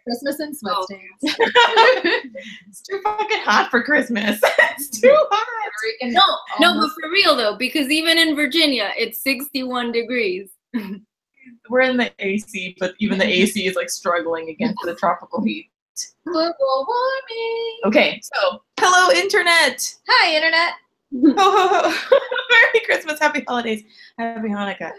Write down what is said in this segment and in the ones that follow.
Christmas in sweatpants. It's too fucking hot for Christmas. It's too hot. No, but for real though, because even in Virginia, it's 61 degrees. We're in the AC, but even the AC is like struggling against the tropical heat. Global warming. Okay, so hello internet. Hi internet. Merry Christmas, happy holidays, happy Hanukkah.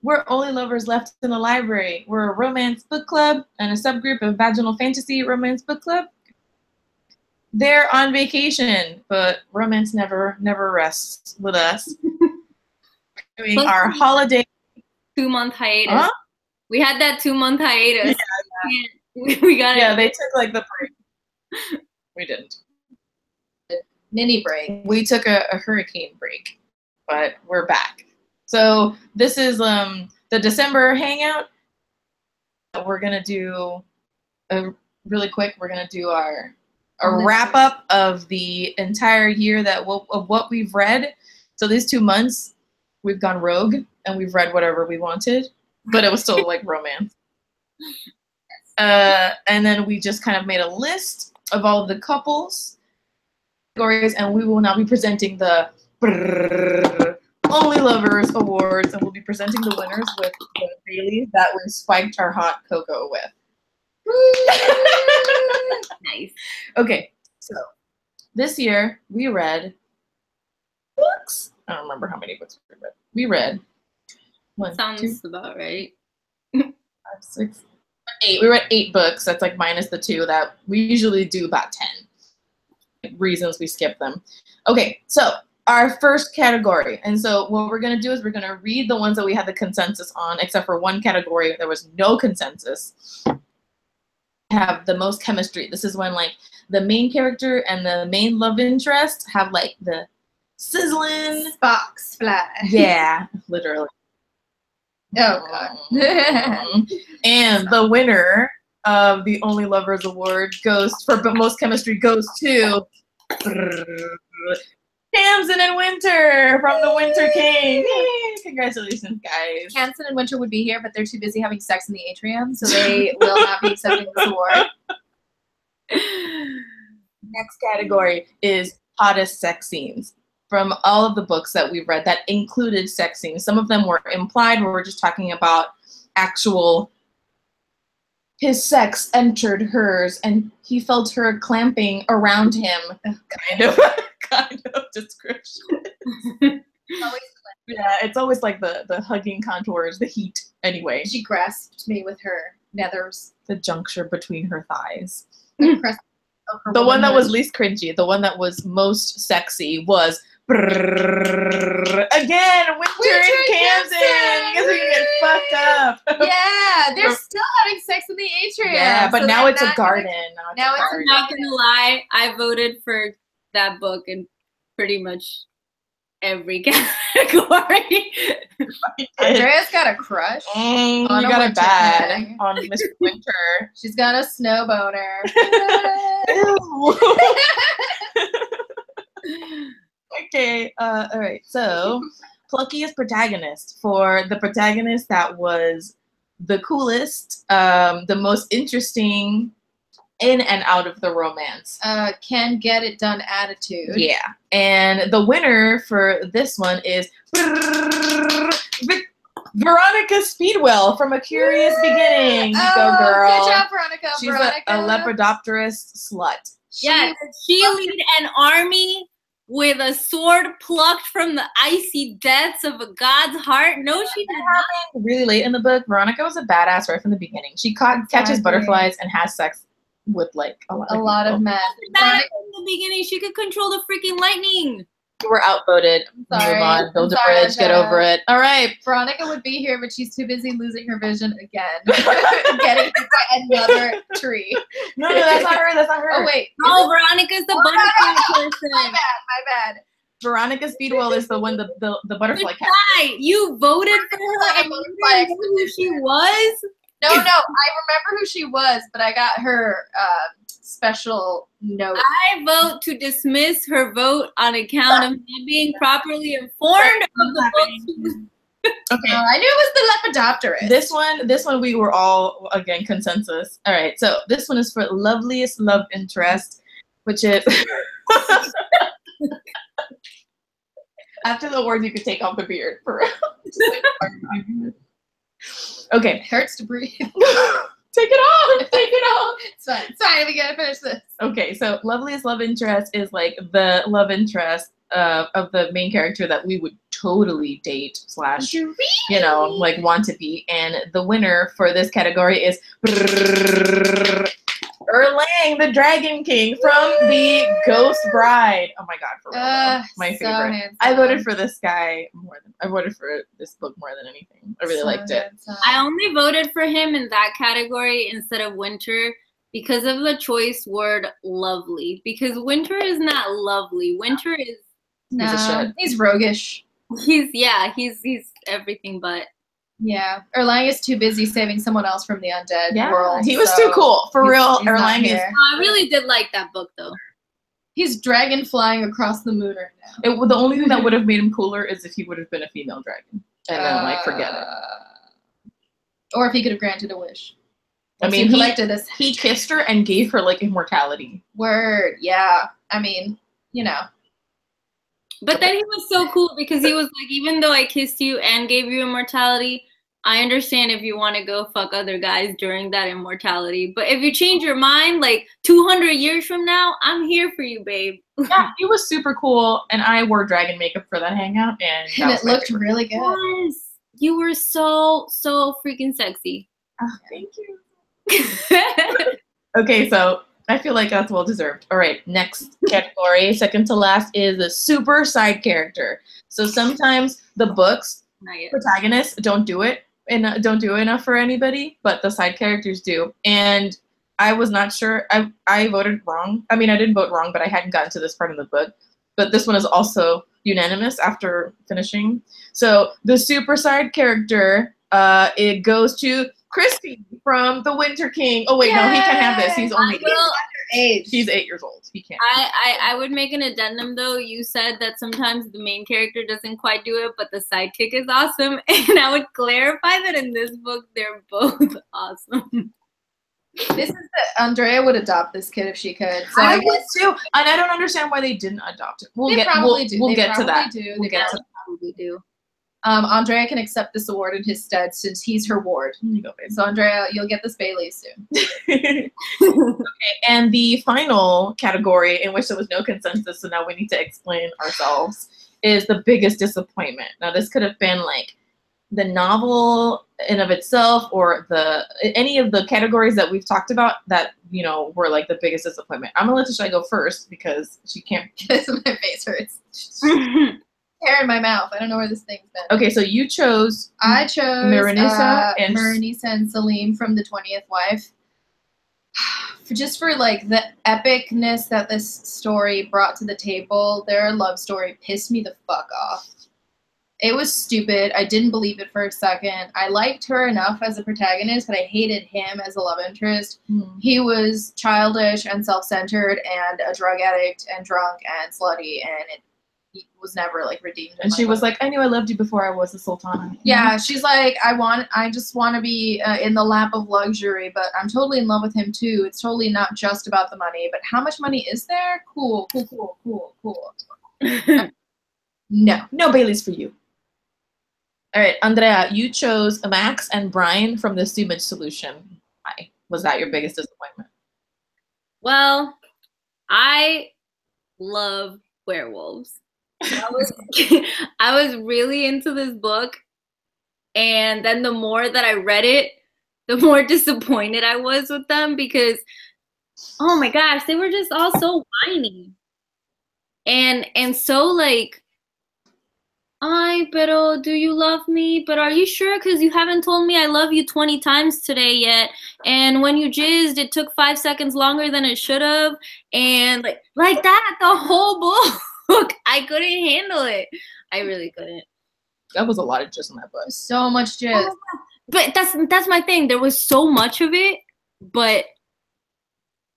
We're only lovers left in the library. We're a romance book club and a subgroup of vaginal fantasy romance book club. They're on vacation, but romance never rests with us. Doing our holiday 2-month hiatus. Huh? We had that 2-month hiatus. Yeah. We got it. Yeah, they took like the break. We didn't. Mini break. We took a hurricane break, but we're back. So this is the December hangout. We're gonna do really quick. We're gonna do a wrap up of the entire year of what we've read. So these 2 months we've gone rogue and we've read whatever we wanted, but it was still like romance. And then we just kind of made a list of all of the couples categories, and we will now be presenting the Only Lovers Awards, and we'll be presenting the winners with the Baileys that we spiked our hot cocoa with. Nice. Okay, so this year we read books. I don't remember how many books we read. We read Sounds about right. 5, 6, 8. We read 8 books. That's like minus the 2 that we usually do about 10. Reasons we skip them. Okay, so our first category. And so what we're going to do is we're going to read the ones that we had the consensus on, except for one category. There was no consensus. Have the most chemistry. This is when like the main character and the main love interest have like the sizzling Sparks fly. Yeah, literally. Oh god. And the winner of the Only Lovers Award goes for most chemistry goes to Tamsin and Winter from the Winter King. Yay! Congratulations, guys. Tamsin and Winter would be here, but they're too busy having sex in the atrium, so they will not be accepting this award. Next category is hottest sex scenes from all of the books that we've read that included sex scenes. Some of them were implied, where we're just talking about actual, his sex entered hers and he felt her clamping around him, kind of description. Yeah, it's always like the hugging contours, the heat. Anyway, She grasped me with her nethers. the juncture between her thighs. The crest of her The one that womanhood. was least cringy, the one that was most sexy was again, Winter and Tamsin. Because we can get fucked up. Yeah, they're still having sex in the atrium. Yeah, but so now they're it's a not garden. now it's a garden. I'm not gonna lie, I voted for that book in pretty much every category. Andrea's got a crush. You on a got it Winter bad King. on Mr. Winter. She's got a snow boner. Okay, all right. So, pluckiest protagonist for the protagonist that was the coolest, the most interesting in and out of the romance. Can get it done attitude. Yeah, and the winner for this one is Veronica Speedwell from A Curious Beginning. You go, girl. Good job, Veronica. She's Veronica. a lepidopterist slut. Yeah, did she lead an army with a sword plucked from the icy depths of a god's heart? No, she did not. Really late in the book, Veronica was a badass right from the beginning. She catches butterflies and has sex with like a lot of men. Back in the beginning, she could control the freaking lightning. We're outvoted. Sorry. Move on. Build a Sorry, bridge. Get Andrea. over it. All right. Veronica would be here, but she's too busy losing her vision again. Getting hit by another tree. No, that's not her. That's not her. Oh, wait. No, Veronica's the butterfly person. My bad. Veronica Speedwell is the one, the butterfly cat. Why? You voted for her and you didn't know who she was? No, I remember who she was, but I got her special note. I vote to dismiss her vote on account of not being properly informed of the book she was Okay. I knew it was the Lepidopterist. This one we were all, again, consensus. All right, so this one is for loveliest love interest, which is after the awards you could take off the beard for real. Okay. It hurts to breathe. Take it off. Take it off. It's fine. It's fine. We gotta finish this. Okay, so loveliest love interest is like the love interest of the main character that we would totally date / like want to be. And the winner for this category is Erlang, the Dragon King from the Ghost Bride. Oh my god, for real, my so favorite. handsome. I voted for this guy I voted for this book more than anything. I really liked it. I only voted for him in that category instead of Winter because of the choice word lovely. Because Winter is not lovely. Winter is he's roguish. He's everything but. Yeah, Erlang is too busy saving someone else from the undead world. He was too cool. For real, Erlang is. I really did like that book, though. He's dragon flying across the moon right now. The only thing that would have made him cooler is if he would have been a female dragon. And then, forget it. Or if he could have granted a wish. I mean, he kissed her and gave her, immortality. Word, yeah. I mean, But then he was so cool because he was like, even though I kissed you and gave you immortality, I understand if you want to go fuck other guys during that immortality. But if you change your mind, 200 years from now, I'm here for you, babe. Yeah, he was super cool. And I wore dragon makeup for that hangout. And it looked really good. Yes. You were so freaking sexy. Oh, thank you. Okay, so I feel like that's well deserved. All right, next category, second to last, is a super side character. So sometimes the books protagonists don't do it and don't do enough for anybody, but the side characters do. And I was not sure. I voted wrong. I mean, I didn't vote wrong, but I hadn't gotten to this part of the book. But this one is also unanimous after finishing. So the super side character, it goes to Kris from The Winter King. Oh wait, no, he can't have this. He's only age. He's 8 years old. He can't. I would make an addendum though. You said that sometimes the main character doesn't quite do it, but the sidekick is awesome. And I would clarify that in this book, they're both awesome. This is Andrea would adopt this kid if she could. So I would too, and I don't understand why they didn't adopt it. We'll get to that. We'll get to that. Probably do. Andrea can accept this award in his stead since he's her ward. Here you go, babe. So Andrea, you'll get this Bailey soon. Okay, and the final category in which there was no consensus, so now we need to explain ourselves, is the biggest disappointment. Now this could have been the novel in of itself or any of the categories that we've talked about that, were the biggest disappointment. I'm gonna let Tashay go first because she can't. My face hurts. Hair in my mouth. I don't know where this thing's been. Okay, so you chose. I chose Marinisa and Salim from The 20th Wife. For the epicness that this story brought to the table, their love story pissed me the fuck off. It was stupid. I didn't believe it for a second. I liked her enough as a protagonist, but I hated him as a love interest. He was childish and self-centered and a drug addict and drunk and slutty, and he was never redeemed. And she was like, I knew I loved you before I was a sultana. Yeah, she's like, I just want to be in the lap of luxury, but I'm totally in love with him too. It's totally not just about the money, but how much money is there? Cool. No Baileys for you. All right, Andrea, you chose Max and Brian from the Sewage Solution. Why? Was that your biggest disappointment? Well, I love werewolves. I was really into this book, and then the more that I read it, the more disappointed I was with them because, oh my gosh, they were just all so whiny and so ay, pero do you love me? But are you sure? Because you haven't told me I love you 20 times today yet. And when you jizzed, it took 5 seconds longer than it should have. And like that, the whole book. I couldn't handle it. I really couldn't. That was a lot of jizz in that book. So much jizz. But that's my thing. There was so much of it, but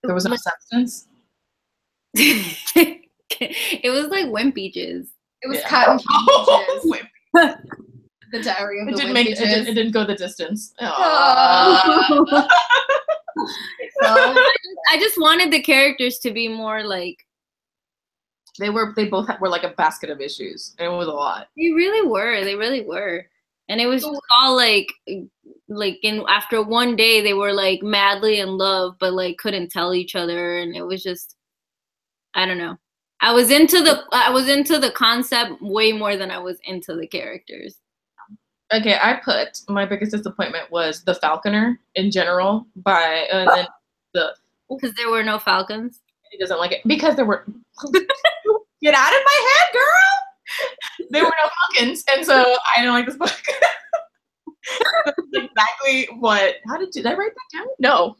there was no substance. It was like wimpy jizz. It was cotton candy jizz. The Diary of the It Vintages. didn't go the distance. Aw. Well, I just wanted the characters to be more like They both were like a basket of issues, and it was a lot. they really were, and it was all like in after one day they were like madly in love, but like couldn't tell each other, and it was just I don't know. I was into the concept way more than I was into the characters. Okay, I put my biggest disappointment was the Falconer in general and then Because there were no falcons. he doesn't like it because there were get out of my head, girl. There were no falcons, and so I don't like this book. Exactly what? Did I write that down? No,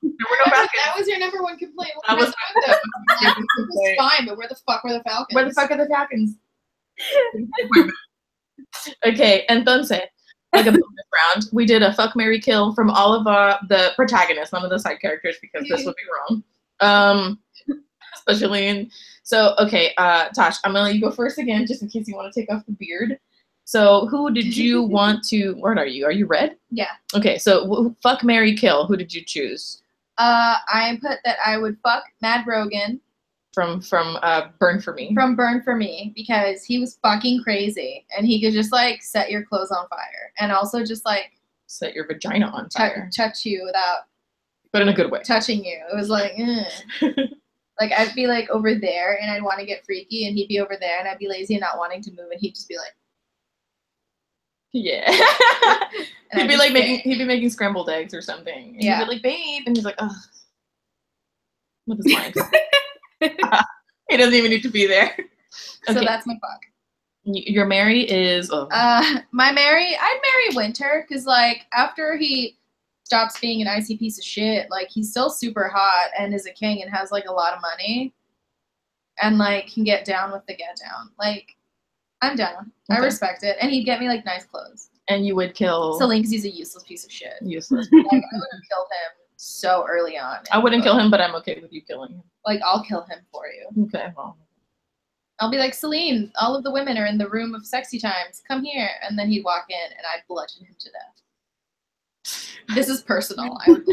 there were no falcons. that was your number one complaint. That was It was fine, but where the fuck were the falcons? Where the fuck are the falcons? Okay, entonces, like a bonus round, we did a fuck, marry, kill from all of the protagonists, none of the side characters, because this would be wrong. Especially so, okay, Tosh, I'm gonna let you go first again, just in case you want to take off the beard. So, who did you want to? Where are you? Are you red? Yeah. Okay, so fuck, marry, kill. Who did you choose? I put that I would fuck Mad Rogan from Burn for Me. From Burn for Me, because he was fucking crazy, and he could just like set your clothes on fire, and also just like set your vagina on fire. Touch you without. But in a good way. Touching you. It was like, like I'd be like over there, and I'd want to get freaky, and he'd be over there, and I'd be lazy and not wanting to move, and he'd just be like. Yeah. He'd be making scrambled eggs or something. And he'd be like, babe, and he's like, ugh. With his mind. He doesn't even need to be there. Okay. So that's my fuck. Your Mary is my Mary, I'd marry Winter, because like after he stops being an icy piece of shit, like he's still super hot and is a king and has like a lot of money and like can get down with the get down. Like I'm down. Okay. I respect it. And he'd get me like nice clothes. And you would kill Celine because he's a useless piece of shit. Useless. Like, I would have killed him so early on. I wouldn't kill him, but I'm okay with you killing him. Like I'll kill him for you. Okay, well. I'll be like, Celine, all of the women are in the room of sexy times. Come here. And then he'd walk in and I'd bludgeon him to death. This is personal. I would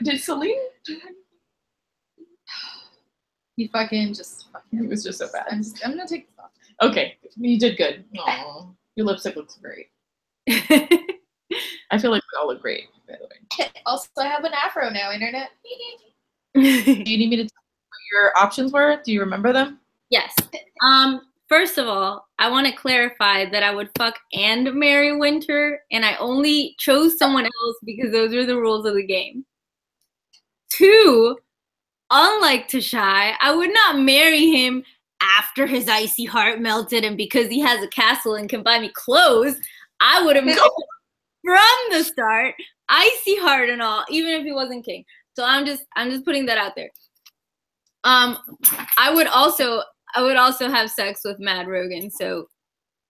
Did Celine? He fucking just. He was just so bad. I'm gonna take this off. Okay, you did good. Aww, your lipstick looks great. I feel like we all look great, by the way. Also, I have an afro now, internet. Do you need me to tell you what your options were? Do you remember them? Yes. First of all, I want to clarify that I would fuck and marry Winter, and I only chose someone else because those are the rules of the game. 2, unlike Tashay, I would not marry him after his icy heart melted and because he has a castle and can buy me clothes. I would have married him from the start, icy heart and all, even if he wasn't king. So I'm just putting that out there. I would also have sex with Mad Rogan, so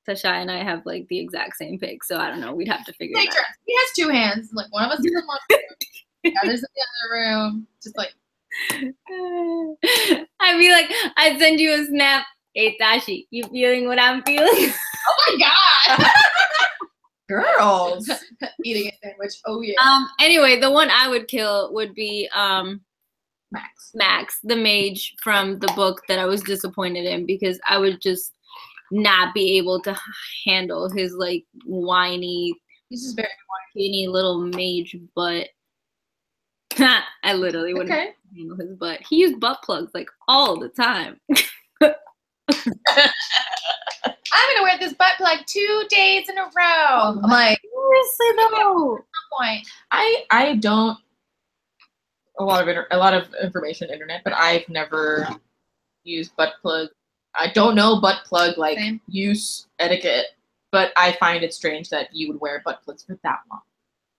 Tashay and I have like the exact same pick, so I don't know, we'd have to figure it out. He has 2 hands, like one of us is in one room, the other's in the other room, just like. I'd be like, I'd send you a snap. Hey Tashi, you feeling what I'm feeling? Oh my god! Girls. Eating a sandwich. Oh yeah. Anyway, the one I would kill would be Max, the mage from the book that I was disappointed in, because I would just not be able to handle his like whiny, he's just very whiny little mage butt. I literally wouldn't handle his butt. He used butt plugs like all the time. I'm gonna wear this butt plug 2 days in a row. I'm like, seriously though. At some point, I don't a lot of information internet, but I've never used butt plug. I don't know butt plug like use etiquette, but I find it strange that you would wear butt plugs for that long.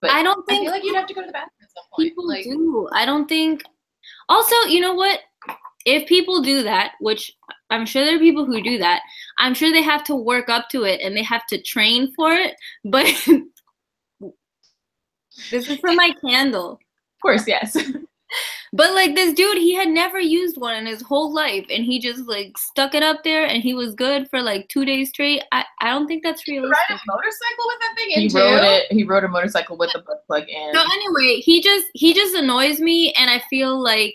But I don't think I feel like you'd have to go to the bathroom at some point. People do. I don't think. Also, you know what? If people do that, which I'm sure there are people who do that, I'm sure they have to work up to it and they have to train for it. But this is for my candle. Of course, yes. But like this dude, he had never used one in his whole life, and he just like stuck it up there, and he was good for like 2 days straight. I don't think that's realistic. Ride a motorcycle with that thing in too? He rode a motorcycle with the butt plug in. So anyway, he just annoys me, and I feel like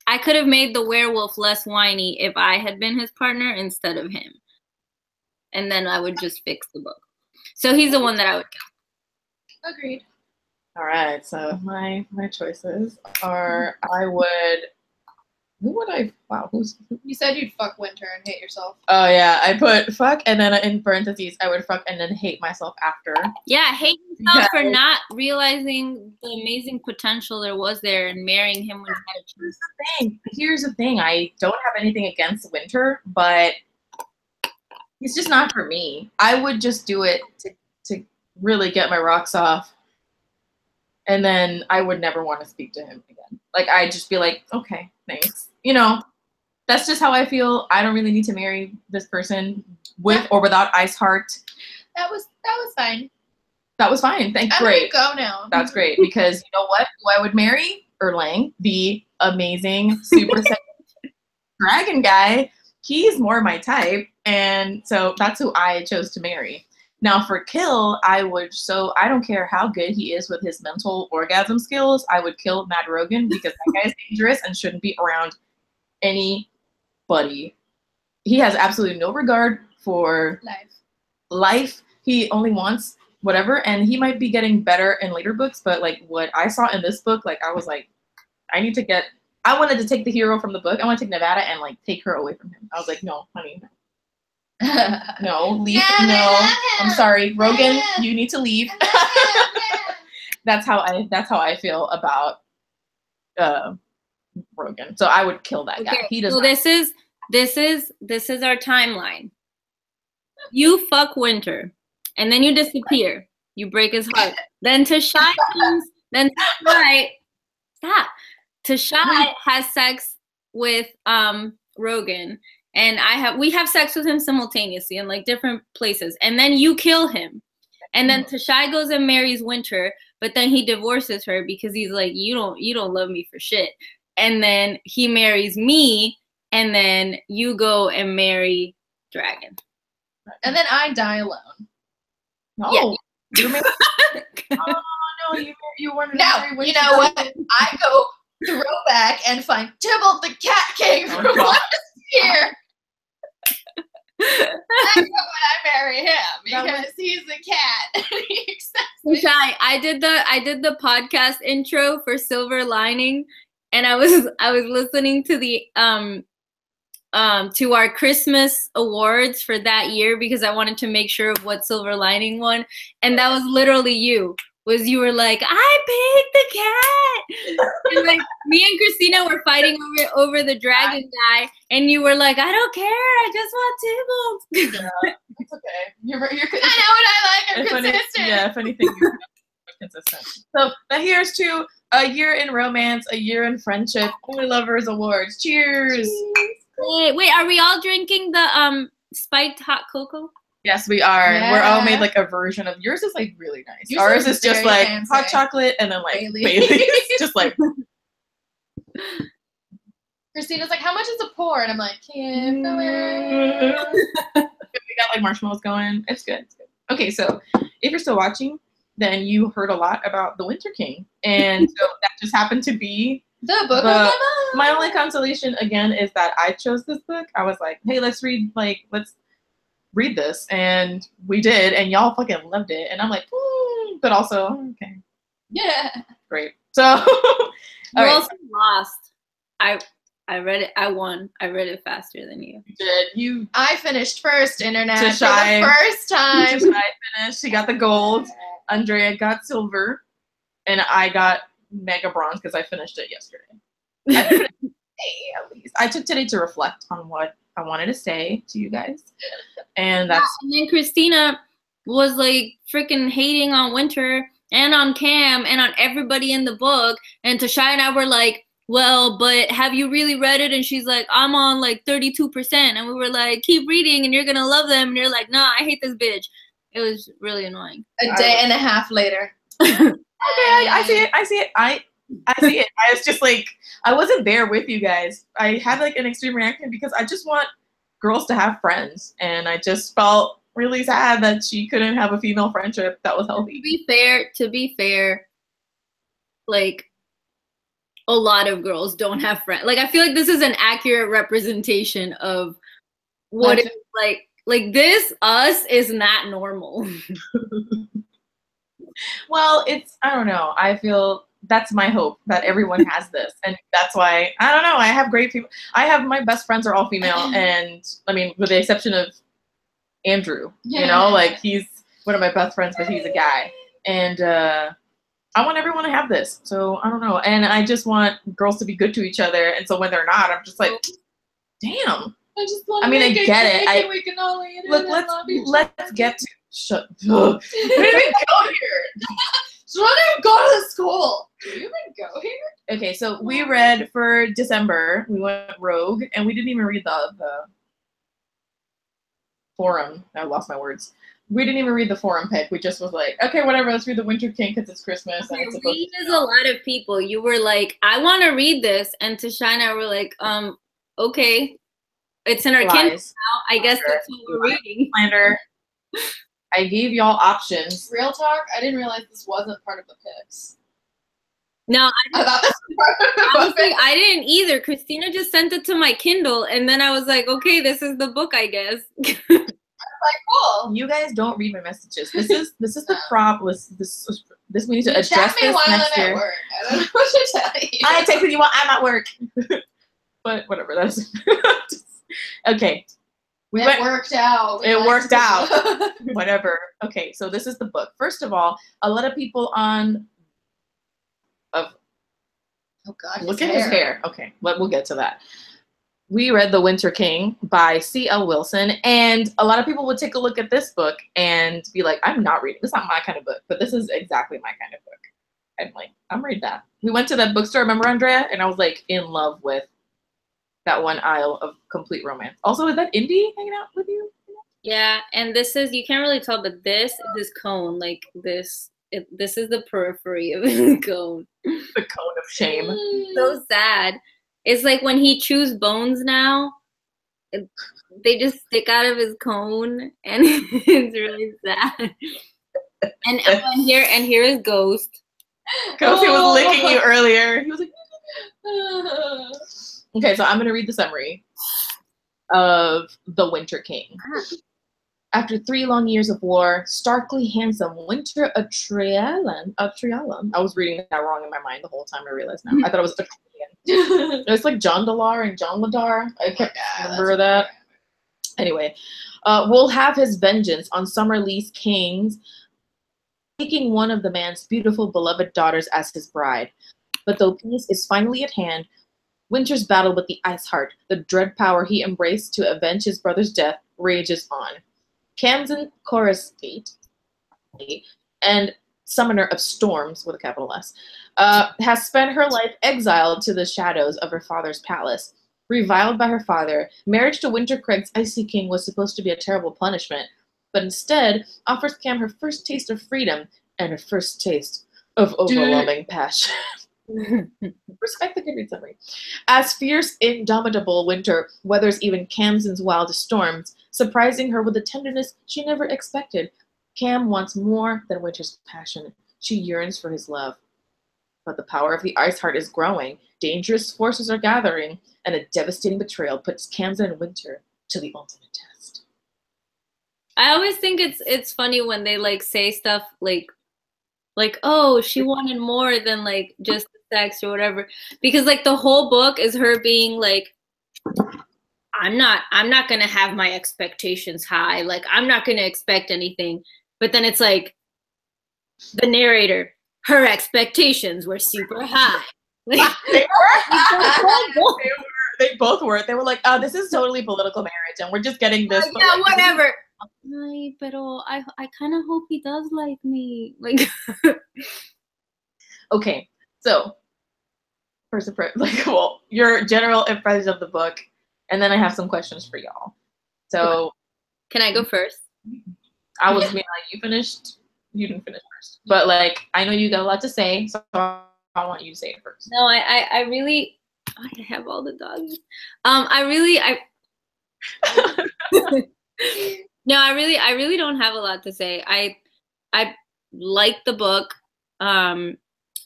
I could have made the werewolf less whiny if I had been his partner instead of him. And then I would just fix the book. So he's the one that I would kill. Agreed. All right, so my choices are You said you'd fuck Winter and hate yourself. Oh yeah, I put fuck and then in parentheses I would fuck and then hate myself after. Yeah, hate yourself for not realizing the amazing potential there was there and marrying him when you had a chance. Here's the thing. I don't have anything against Winter, but it's just not for me. I would just do it to really get my rocks off. And then I would never want to speak to him again. Like, I'd just be like, okay, thanks. You know, that's just how I feel. I don't really need to marry this person with or without Ice Heart. That was fine. That was fine. Thanks. I'm great. Gonna go now. That's great because you know what? Who I would marry? Erlang, the amazing super sexy dragon guy. He's more my type, and so that's who I chose to marry. Now for kill, I don't care how good he is with his mental orgasm skills, I would kill Matt Rogan because that guy is dangerous and shouldn't be around anybody. He has absolutely no regard for life. He only wants whatever, and he might be getting better in later books, but like what I saw in this book, like I was like, I wanted to take the hero from the book. I want to take Nevada and like take her away from him. I was like, no, honey, no. No, leave. No, I'm sorry, Rogan. You need to leave. That's how I feel about Rogan. So I would kill that guy. He does. So this is our timeline. You fuck Winter, and then you disappear. You break his heart. Then Tashay comes. Then Tashay has sex with Rogan. And we have sex with him simultaneously in like different places. And then you kill him. And then Tashay goes and marries Winter, but then he divorces her because he's like, you don't love me for shit. And then he marries me, and then you go and marry Dragon. And then I die alone. No. Yeah. Oh no, you weren't. No, you know what? I go throw back and find Tybalt the Cat King from last year. That's when I marry him because he's a cat. Tashay, I did the podcast intro for Silver Lining, and I was listening to the to our Christmas awards for that year because I wanted to make sure of what Silver Lining won, and that was literally you. You were like, I picked the cat. And like me and Christina were fighting over the dragon guy, and you were like, I don't care, I just want Tybalt. Yeah, it's okay. You're I know what I like. I'm consistent. If anything, you're consistent. So here's to a year in romance, a year in friendship. Only Lovers Awards. Cheers. Wait, are we all drinking the spiked hot cocoa? Yes, we are. Yeah. We're all made like a version of yours. Is like really nice. Ours is just like fancy. Hot chocolate and then like Bailey's. Just like. Christina's like, how much is a pour? And I'm like, keep going. We got like marshmallows going. It's good. It's good. Okay, so if you're still watching, then you heard a lot about the Winter King, and so that just happened to be the book of the month. My only consolation again is that I chose this book. I was like, hey, let's read this, and we did, and y'all fucking loved it, and I'm like, but also okay, yeah, great. So you also lost. I read it. I won. I read it faster than you. You did. I finished first. Internet for the first time. Tashay finished. She got the gold. Andrea got silver, and I got mega bronze because I finished it yesterday. At least I took today to reflect on what I wanted to say to you guys, and that's. And then Christina was like freaking hating on Winter and on Cam and on everybody in the book, and Tashay and I were like, well, but have you really read it? And she's like, I'm on like 32%, and we were like, keep reading and you're gonna love them, and you're like, nah, I hate this bitch. It was really annoying. A day and a half later. Okay, I see it. I see it. I was just like, I wasn't there with you guys. I had like an extreme reaction because I just want girls to have friends, and I just felt really sad that she couldn't have a female friendship that was healthy. To be fair, like a lot of girls don't have friends. Like I feel like this is an accurate representation of what it's like. Like this, us is not normal. Well, I don't know. I feel that's my hope that everyone has this. And that's why, I don't know, I have great people. My best friends are all female. And I mean, with the exception of Andrew, you know, like he's one of my best friends, but he's a guy. And I want everyone to have this. So I don't know. And I just want girls to be good to each other. And so when they're not, I'm just like, damn. I mean, I get it. We can all eat it. Look, let's get to shut. We didn't even go here. So I didn't go to the school. Do you even go here? Okay, so we read for December. We went Rogue, and we didn't even read the forum. I lost my words. We didn't even read the forum pick. We just was like, okay, whatever. Let's read the Winter King because it's Christmas. Okay, and it's read is a lot of people. You were like, I want to read this, and Tashay and I were like, okay. It's in our Kindle now. I guess that's what we're reading. Planner. I gave y'all options. Real talk, I didn't realize this wasn't part of the picks. No, I thought this was part of the honestly, I didn't either. Christina just sent it to my Kindle, and then I was like, okay, this is the book, I guess. I was like, cool. You guys don't read my messages. This is the problem. This we need to address me this while next I'm year. at work. I don't know what to tell you. I texted you while I'm at work. But whatever, that's okay. It worked out. It worked out. Whatever. Okay, so this is the book. First of all, a lot of people oh God, look at his hair. Okay, we'll get to that. We read The Winter King by C.L. Wilson, and a lot of people would take a look at this book and be like, I'm not reading. This is not my kind of book, but this is exactly my kind of book. I'm like, I'm reading that. We went to that bookstore, remember, Andrea? And I was like in love with that one aisle of complete romance. Also, is that Indy hanging out with you? Yeah, and this is, you can't really tell, but this is this cone, like this is the periphery of the cone. The cone of shame. So sad. It's like when he chews bones now, they just stick out of his cone, and it's really sad. And here is Ghost. Ghost, he was licking you earlier. He was like, okay, so I'm going to read the summary of The Winter King. After 3 long years of war, starkly handsome Winter Atrealan. I was reading that wrong in my mind the whole time. I realized now. I thought it was Atrealan. It's like John Dalar and John Ladar. I can't remember that. Anyway, will have his vengeance on Summerlee's kings, taking one of the man's beautiful beloved daughters as his bride. But though peace is finally at hand, Winter's battle with the Ice Heart, the dread power he embraced to avenge his brother's death, rages on. Camden Coruscant, and Summoner of Storms, with a capital S, has spent her life exiled to the shadows of her father's palace. Reviled by her father, marriage to Winter Craig's Icy King was supposed to be a terrible punishment, but instead offers Cam her first taste of freedom and her first taste of overwhelming passion. Respect the good read summary. As fierce, indomitable Winter weathers even Camden's wildest storms, surprising her with a tenderness she never expected. Cam wants more than Winter's passion. She yearns for his love. But the power of the Ice Heart is growing, dangerous forces are gathering, and a devastating betrayal puts Camden and Winter to the ultimate test. I always think it's funny when they like say stuff like oh, she wanted more than like just sex or whatever, because like the whole book is her being like, I'm not gonna have my expectations high, like I'm not gonna expect anything, but then it's like the narrator, her expectations were super high. Like, they both were. They were like, oh, this is totally political marriage, and we're just getting this. Yeah, like, whatever. Ay, pero I kind of hope he does like me. Like, okay, so first like, well, your general impression of the book, and then I have some questions for y'all. So, okay. Can I go first? I was being like, you didn't finish first, but like I know you got a lot to say, so I'm I want you to say it first. No, I really, I have all the dogs. No, I really don't have a lot to say. I like the book.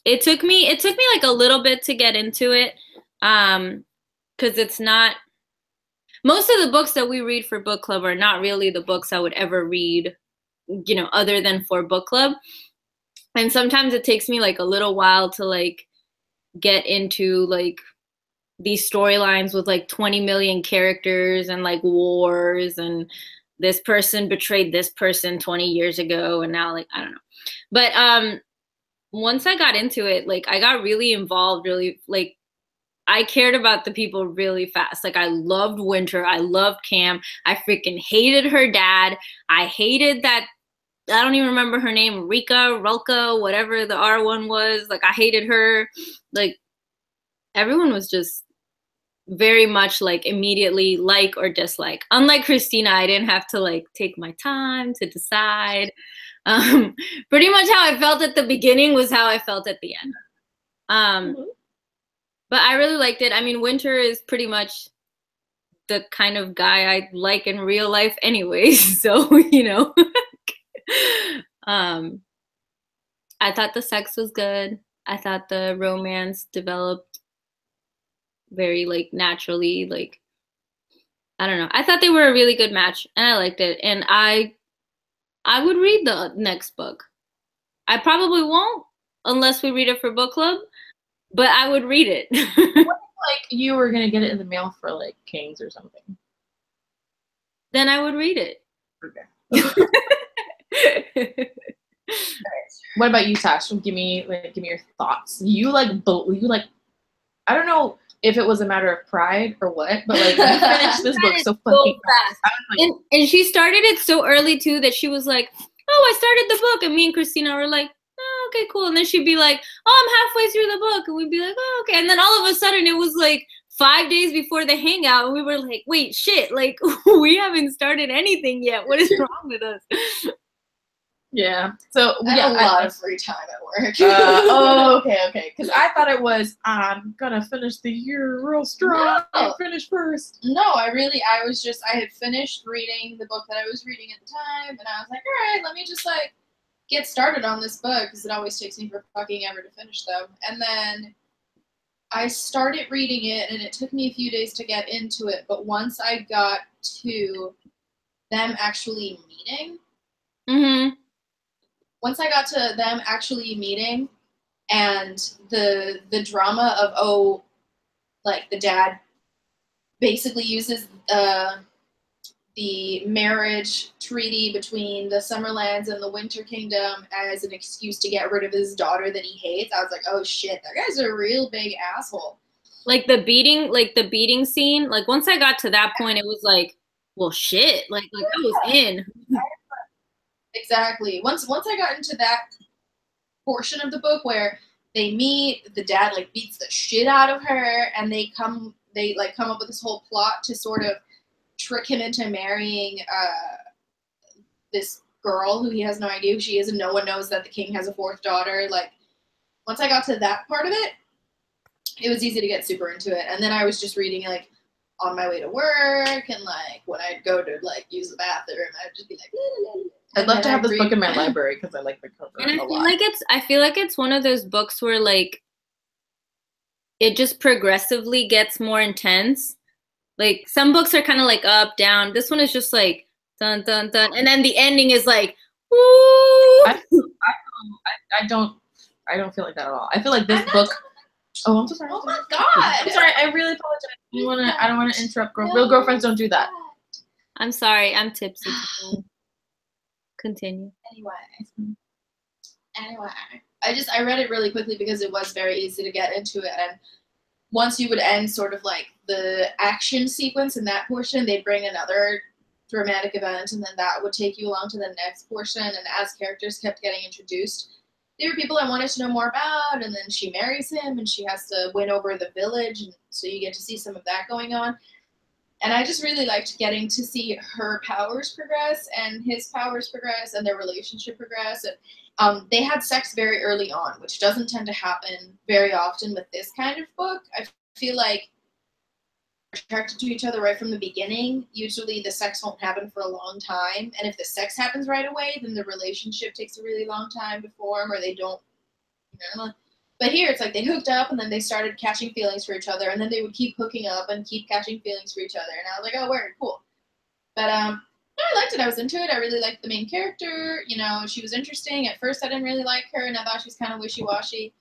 It took me like a little bit to get into it. Because it's not, most of the books that we read for book club are not really the books I would ever read, you know, other than for book club. And sometimes it takes me like a little while to like get into like these storylines with like 20 million characters and like wars and this person betrayed this person 20 years ago and now like I don't know. But once I got into it, like I got really involved, really like I cared about the people really fast. Like I loved Winter, I loved Cam. I freaking hated her dad. I hated that, I don't even remember her name, Rulka, whatever the R one was. Like I hated her. Like everyone was just very much like immediately like or dislike. Unlike Christina, I didn't have to like take my time to decide. Pretty much how I felt at the beginning was how I felt at the end. But I really liked it. I mean, Winter is pretty much the kind of guy I like in real life anyways. So, you know. I thought the sex was good. I thought the romance developed very like naturally, like I don't know. I thought they were a really good match and I liked it. And I would read the next book. I probably won't unless we read it for book club, but I would read it. Like you were gonna get it in the mail for like Kings or something. Then I would read it. Okay. What about you, Tash? Give me your thoughts. You like I don't know if it was a matter of pride or what, but like you finished this book so fucking fast. Like, and she started it so early too that she was like, "Oh, I started the book," and me and Christina were like, "Oh, okay, cool." And then she'd be like, "Oh, I'm halfway through the book," and we'd be like, "Oh, okay." And then all of a sudden, it was like 5 days before the hangout, and we were like, "Wait, shit! Like we haven't started anything yet. What is wrong with us?" Yeah. So I have a lot of free time at work. Okay. Because I thought it was I'm gonna finish the year real strong and finish first. No, I had finished reading the book that I was reading at the time, and I was like, all right, let me just like get started on this book because it always takes me for fucking ever to finish them. And then I started reading it, and it took me a few days to get into it. But once I got to them actually meeting. Once I got to them actually meeting and the drama of, like the dad basically uses the marriage treaty between the Summerlands and the Winter Kingdom as an excuse to get rid of his daughter that he hates, I was like, oh shit, that guy's a real big asshole. Like the beating scene, like once I got to that point, it was like, well shit, like I was in. Exactly. Once I got into that portion of the book where they meet, the dad like beats the shit out of her, and they come up with this whole plot to sort of trick him into marrying this girl who he has no idea who she is, and no one knows that the king has a fourth daughter. Like once I got to that part of it, it was easy to get super into it. And then I was just reading like on my way to work, and like when I'd go to like use the bathroom, I'd just be like, la, la, la. I'd love to have this book in my library because I like the cover and a lot. I feel like it's one of those books where like it just progressively gets more intense. Like some books are kind of like up, down. This one is just like dun dun dun, and then the ending is like, woo. I don't feel like that at all. I feel like this book. Oh, I'm so sorry. Oh my god! I'm sorry. I really apologize. I don't want to interrupt. Real girlfriends don't do that. I'm sorry. I'm tipsy. Continue. Anyway, I read it really quickly because it was very easy to get into it, and once you would end sort of like the action sequence in that portion, they'd bring another dramatic event, and then that would take you along to the next portion. And as characters kept getting introduced, there were people I wanted to know more about, and then she marries him, and she has to win over the village, and so you get to see some of that going on. And I just really liked getting to see her powers progress and his powers progress and their relationship progress. And They had sex very early on, which doesn't tend to happen very often with this kind of book. I feel like attracted to each other right from the beginning. Usually the sex won't happen for a long time, and if the sex happens right away, then the relationship takes a really long time to form, or they don't, you know. But here it's like they hooked up and then they started catching feelings for each other, and then they would keep hooking up and keep catching feelings for each other, and I was like, oh, word, cool. But I liked it. I was into it. I really liked the main character. You know, she was interesting. At first I didn't really like her, and I thought she was kind of wishy-washy,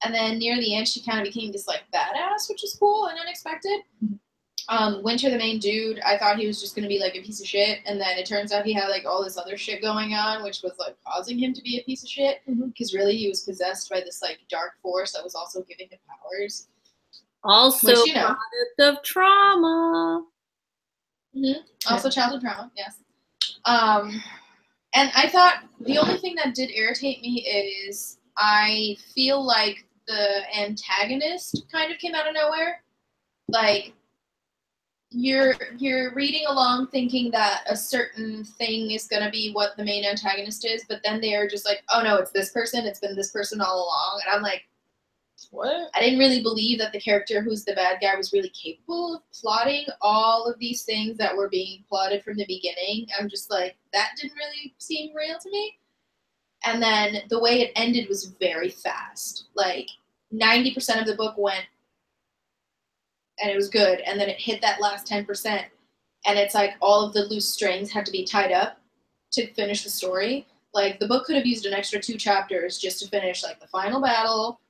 and then near the end she kind of became this like badass, which was cool and unexpected. Winter, the main dude, I thought he was just gonna be like a piece of shit, and then it turns out he had like all this other shit going on, which was like causing him to be a piece of shit, because really he was possessed by this like dark force that was also giving him powers. Also, which, you know, product of trauma. Also childhood trauma, yes. And I thought the only thing that did irritate me is I feel like the antagonist kind of came out of nowhere. Like, you're reading along thinking that a certain thing is going to be what the main antagonist is, but then they are just like, oh no, it's this person, it's been this person all along. And I'm like, what? I didn't really believe that the character who's the bad guy was really capable of plotting all of these things that were being plotted from the beginning. I'm just like, that didn't really seem real to me. And then the way it ended was very fast. Like 90% of the book went, and it was good, and then it hit that last 10%, and it's like all of the loose strings had to be tied up to finish the story. Like, the book could have used an extra 2 chapters just to finish, like, the final battle,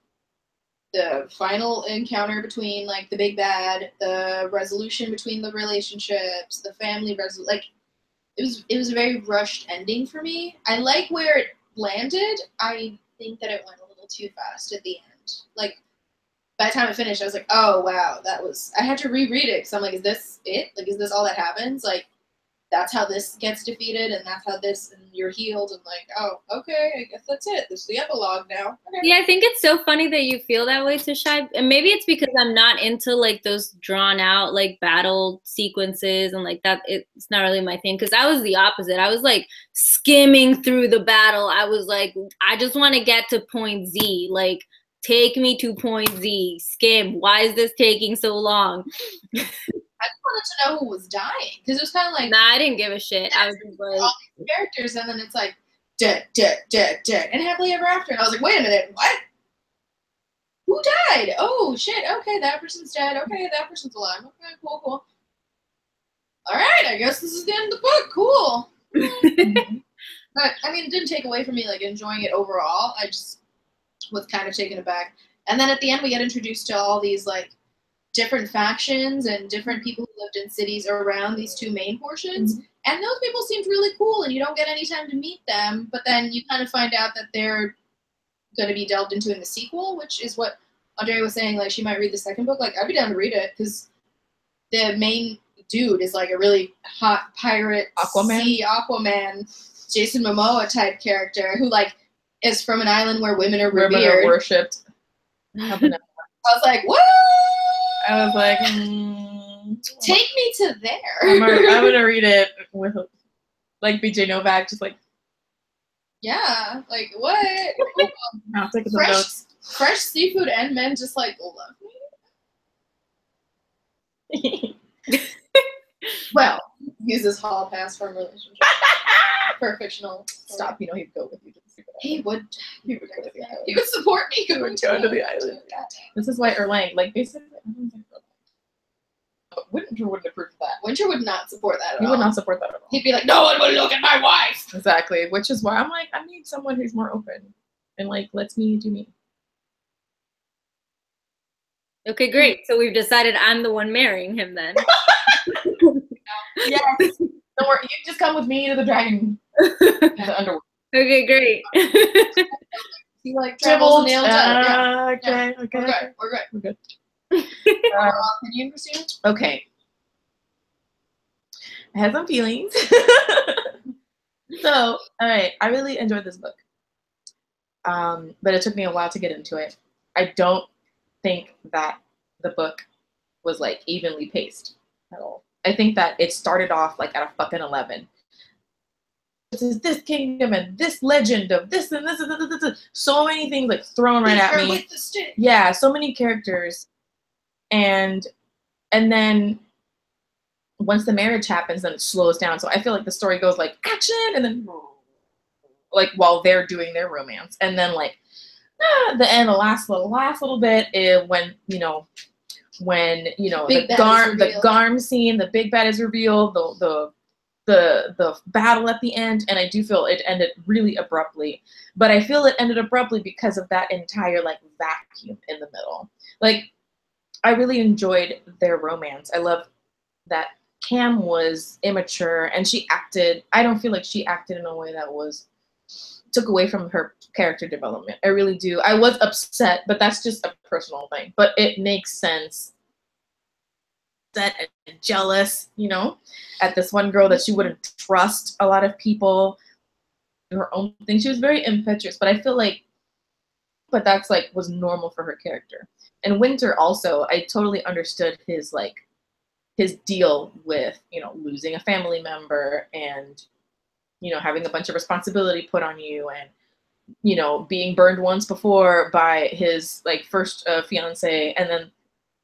the final encounter between, like, the big bad, the resolution between the relationships, the family like, it was a very rushed ending for me. I like where it landed. I think that it went a little too fast at the end. Like, by the time it finished, I was like, oh, wow, that was... I had to reread it, because I'm like, is this it? Like, is this all that happens? Like, that's how this gets defeated, and that's how this... and you're healed, and like, oh, okay, I guess that's it. This is the epilogue now. Okay. Yeah, I think it's so funny that you feel that way, Tashay. And maybe it's because I'm not into, like, those drawn-out, like, battle sequences and, like, that. It's not really my thing, because I was the opposite. I was, like, skimming through the battle. I was like, I just want to get to point Z. Like, take me to point Z. Skim. Why is this taking so long? I just wanted to know who was dying, because it was kind of like... Nah, I didn't give a shit. I was just like... all these characters, and then it's like, dead, dead, dead, dead, and happily ever after. And I was like, wait a minute, what? Who died? Oh, shit, okay, that person's dead. Okay, that person's alive. Okay, cool, cool. All right, I guess this is the end of the book. Cool. But, I mean, it didn't take away from me, like, enjoying it overall. I just... was kind of taken aback. And then at the end we get introduced to all these like different factions and different people who lived in cities around these 2 main portions. And those people seemed really cool, and you don't get any time to meet them, but then you kind of find out that they're going to be delved into in the sequel, which is what Andrea was saying, like she might read the second book. Like, I'd be down to read it, because the main dude is like a really hot pirate, Aquaman, Jason Momoa type character who like is from an island where women are revered. Women are worshipped. I was like, what? I was like, take me to there. I'm gonna read it with like BJ Novak, just like, yeah, like what? I'll take some notes. Fresh seafood and men just like love me. Well, uses hall pass from relationship for fictional. Stop, you know he'd go with you to the seafood. He would go to the island. He would support me going to the island. This is why Erlang, like basically, Winter wouldn't approve of that. Winter would not support that at all. He would not support that at all. He'd be like, no one will look at my wife. Exactly, which is why I'm like, I need someone who's more open and like lets me do me. Okay, great. So we've decided I'm the one marrying him then. Yes. Don't worry, you just come with me to the dragon. The underworld. Okay, great. He like travels nailed up. Okay, yeah. We're good. Opinion, Christina? Okay. I had some feelings. So, all right, I really enjoyed this book. But it took me a while to get into it. I don't think that the book was like evenly paced at all. I think that it started off like at a fucking 11. this kingdom and this legend of this and this, so many things like thrown right at me. With the stick. Yeah, so many characters, and then once the marriage happens, then it slows down. So I feel like the story goes like action, and then like while they're doing their romance, and then like the end, the last little bit is when the Garm scene, the big bad is revealed, the battle at the end, and I do feel it ended really abruptly. But I feel it ended abruptly because of that entire like vacuum in the middle. Like I really enjoyed their romance. I love that Cam was immature and I don't feel like she acted in a way that took away from her character development. I really do. I was upset, but that's just a personal thing. But it makes sense. Upset and jealous, at this one girl that she wouldn't trust a lot of people. Her own thing. She was very impetuous, but I feel like, that's like was normal for her character. And Winter also, I totally understood his deal with, losing a family member and, having a bunch of responsibility put on you and, being burned once before by his like first fiance and then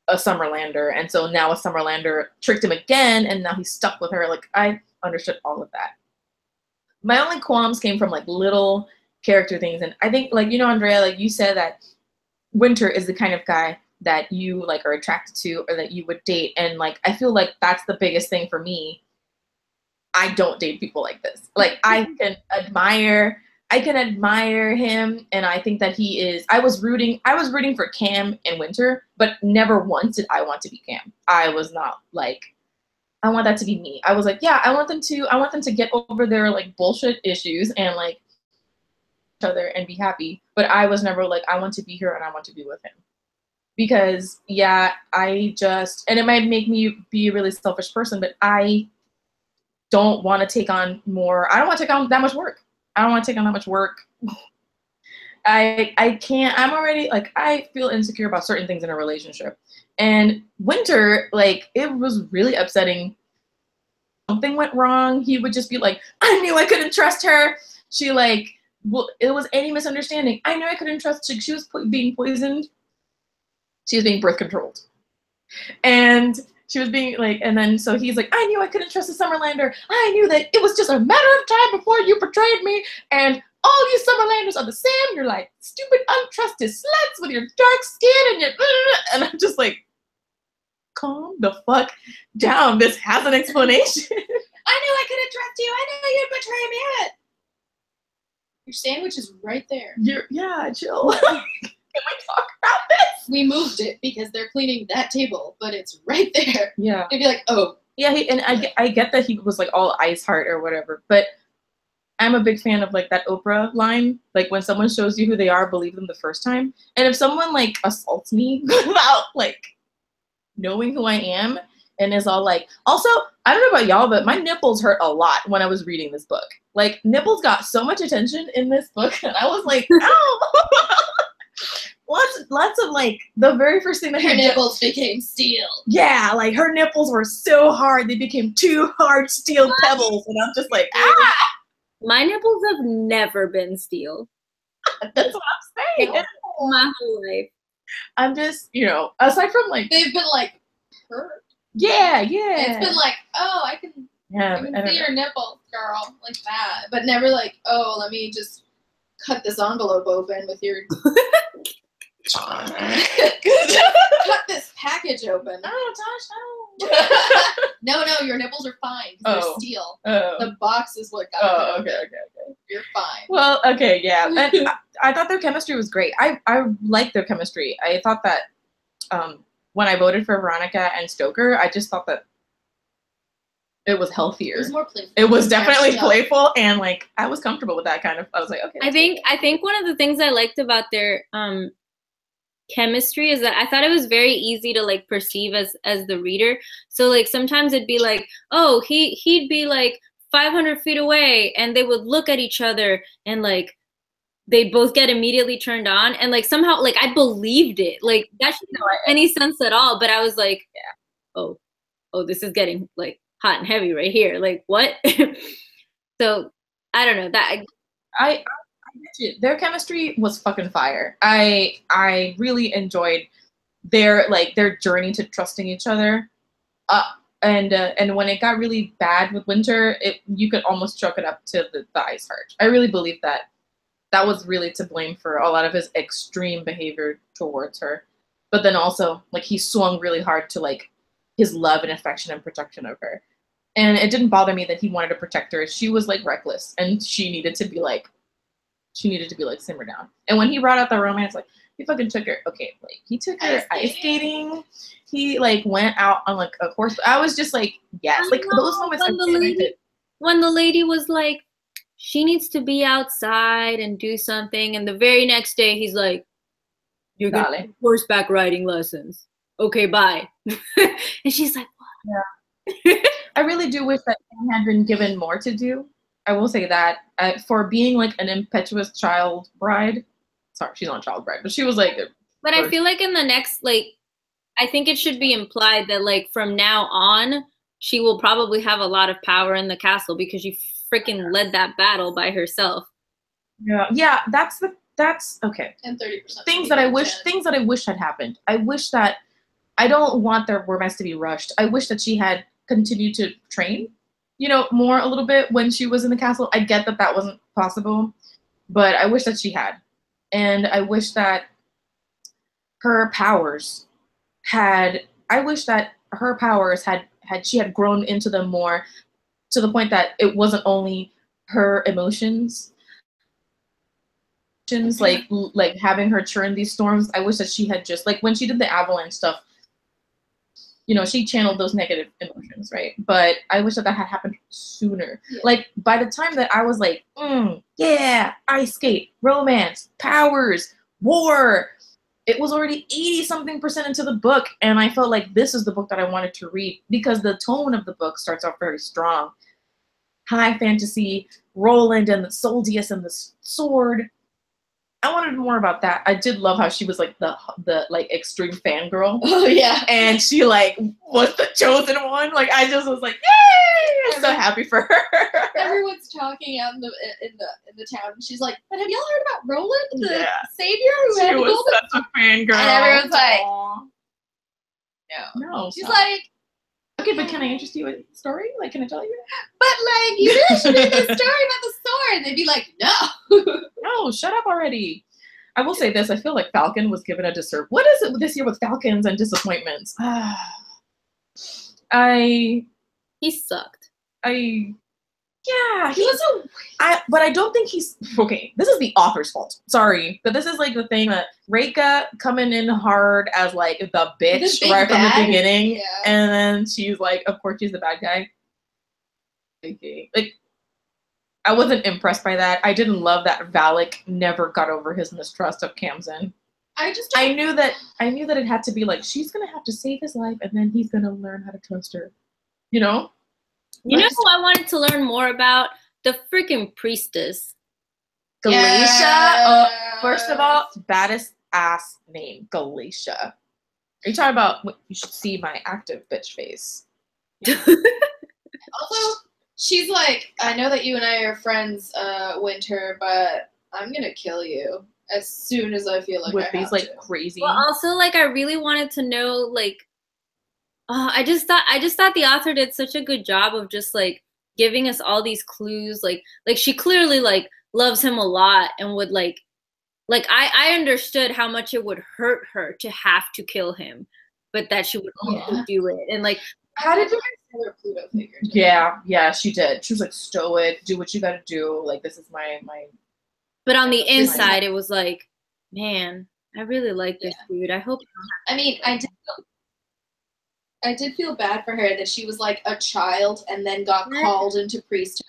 a Summerlander. And so now a Summerlander tricked him again and now he's stuck with her. Like I understood all of that. My only qualms came from like little character things. And I think like, Andrea, like you said that Winter is the kind of guy that you like are attracted to or that you would date. And like, I feel like that's the biggest thing for me. I don't date people like this. Like I can admire him. And I think that I was rooting for Cam and Winter, but never once did I want to be Cam. I was not like, I want that to be me. I was like, yeah, I want them to get over their like bullshit issues and like each other and be happy. But I was never like, I want to be here and I want to be with him. Because yeah, and it might make me be a really selfish person, but I don't want to take on more. I don't want to take on that much work. I can't, I'm already like, I feel insecure about certain things in a relationship. And Winter, like, it was really upsetting. Something went wrong. He would just be like, I knew I couldn't trust her. She like, well, it was any misunderstanding. I knew I couldn't trust her. She was being poisoned. She was being birth controlled. And she was being like, and then so he's like, I knew I couldn't trust the Summerlander. I knew that it was just a matter of time before you betrayed me. And all you Summerlanders are the same. You're like stupid, untrusted sluts with your dark skin and I'm just like, calm the fuck down. This has an explanation. I knew I couldn't trust you. I knew you'd betray me. Your sandwich is right there. Yeah, chill. Can we talk about this? We moved it because they're cleaning that table, but it's right there. Yeah. They'd be like, oh. Yeah, I get that he was like all ice heart or whatever, but I'm a big fan of like that Oprah line, like when someone shows you who they are, believe them the first time. And if someone like assaults me without like knowing who I am and is all like, also, I don't know about y'all, but my nipples hurt a lot when I was reading this book. Like nipples got so much attention in this book and I was like, ow. Lots of like the very first thing that her nipples became steel. Yeah, like her nipples were so hard they became 2 hard steel pebbles, and I'm just like, ah. My nipples have never been steel. That's what I'm saying. My whole life. I'm just, aside from like they've been like hurt. Yeah. It's been like, oh, I can see your nipples, girl, like that, but never like, oh, let me just cut this envelope open with your. Cut this package open. Oh, Tosh, no. No, your nipples are fine. They're steel. Oh. The box is what got Oh, okay. You're fine. Well, okay, yeah. And I thought their chemistry was great. I liked their chemistry. I thought that when I voted for Veronica and Stoker, I just thought that it was healthier. It was more playful. It was definitely playful, and like I was comfortable with that kind of. I was like, okay. I think one of the things I liked about their chemistry is that I thought it was very easy to like perceive as the reader. So like sometimes it'd be like, oh, he'd be like 500 feet away, and they would look at each other, and like they both get immediately turned on, and like somehow like I believed it. Like that shouldn't make any sense at all. But I was like, yeah, oh, this is getting like hot and heavy right here. Like what? So I don't know that. I get you. Their chemistry was fucking fire. I really enjoyed their journey to trusting each other. And when it got really bad with Winter, you could almost chalk it up to the Ice Heart. I really believe that was really to blame for a lot of his extreme behavior towards her. But then also, like, he swung really hard to, like, his love and affection and protection of her. And it didn't bother me that he wanted to protect her. She was, like, reckless, and she needed to be, like, simmer down. And when he brought out the romance, like, he fucking took her, okay, like, he took her ice skating. He, like, went out on, like, a horse. I was just like, yes. Like, those moments. When the lady was like, she needs to be outside and do something. And the very next day, he's like, you're going to horseback riding lessons. Okay, bye. And she's like, what? Yeah. I really do wish that he had been given more to do. I will say that. For being, like, an impetuous child bride. Sorry, she's not a child bride, but she was, like... But I feel like in the next, like, I think it should be implied that, like, from now on, she will probably have a lot of power in the castle because she freaking led that battle by herself. Yeah, that's okay. And 30% things that I wish had happened. I wish that I don't want their romance to be rushed. I wish that she had continued to train, more a little bit when she was in the castle. I get that wasn't possible, but I wish that she had. And I wish that her powers had she had grown into them more, to the point that it wasn't only her emotions, like having her churn these storms. I wish that she had just, like, when she did the avalanche stuff, she channeled those negative emotions, right? But I wish that had happened sooner. Yeah. Like, by the time that I was like, yeah, ice skate, romance, powers, war, it was already 80-something% into the book, and I felt like this is the book that I wanted to read because the tone of the book starts off very strong. High fantasy, Roland and the Soldius and the sword. I wanted more about that. I did love how she was, like, the like, extreme fangirl. Oh yeah, and she, like, was the chosen one. Like, I just was like, yay! I'm so happy for her. Everyone's talking out in the town, and she's like, "But have y'all heard about Roland, the savior who had the golden?" Such a fangirl. And everyone's like, "No." She's like, "Okay, but can I interest you in the story? Like, can I tell you?" But, like, you really should do this story about the sword. And they'd be like, "No." No, shut up already. I will say this. I feel like Falcon was given a deserve. What is it this year with Falcons and disappointments? He sucked. Yeah, but I don't think he's okay. This is the author's fault. Sorry, but this is, like, the thing that Reika coming in hard as, like, the bitch right from the beginning, and then she's like, of course she's the bad guy. Like, I wasn't impressed by that. I didn't love that Valak never got over his mistrust of Kamzan. I knew that it had to be like, she's gonna have to save his life, and then he's gonna learn how to trust her. You know who I wanted to learn more about? The freaking priestess. Galatia. First of all, baddest ass name, Galatia. Are you talking about? You should see my active bitch face. Also, she's like, I know that you and I are friends, Winter, but I'm gonna kill you as soon as I feel like with I these have like to. crazy. Well, also, like, I really wanted to know, like, I just thought the author did such a good job of just, like, giving us all these clues. Like she clearly, like, loves him a lot and would, like I understood how much it would hurt her to have to kill him, but that she would also do it. And, like, how did you guys her Pluto figure? Yeah, she did. She was like, stoic, do what you gotta do. Like, this is my. But on the inside, it was like, man, I really like this dude. I hope. I mean, I did feel bad for her that she was, like, a child and then got called into priesthood.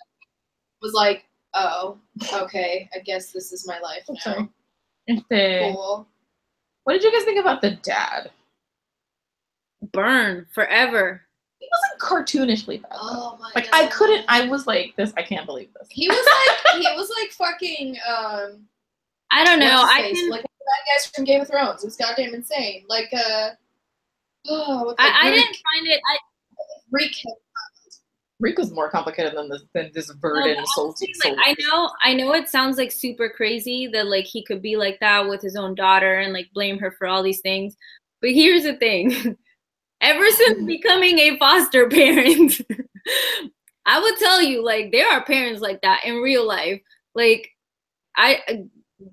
Was like, oh, okay, I guess this is my life now. Cool. What did you guys think about the dad? Burn forever. He wasn't cartoonishly bad. Oh my god. God. I was like, this, I can't believe this. He was like fucking, I don't know. Like one of the bad guys from Game of Thrones. It was goddamn insane. Like, I didn't find it. Greek. Rika's more complicated than this verdant soul. Like, I know it sounds like super crazy that like he could be like that with his own daughter and like blame her for all these things. But here's the thing. Ever since becoming a foster parent, I would tell you, like, there are parents like that in real life. Like,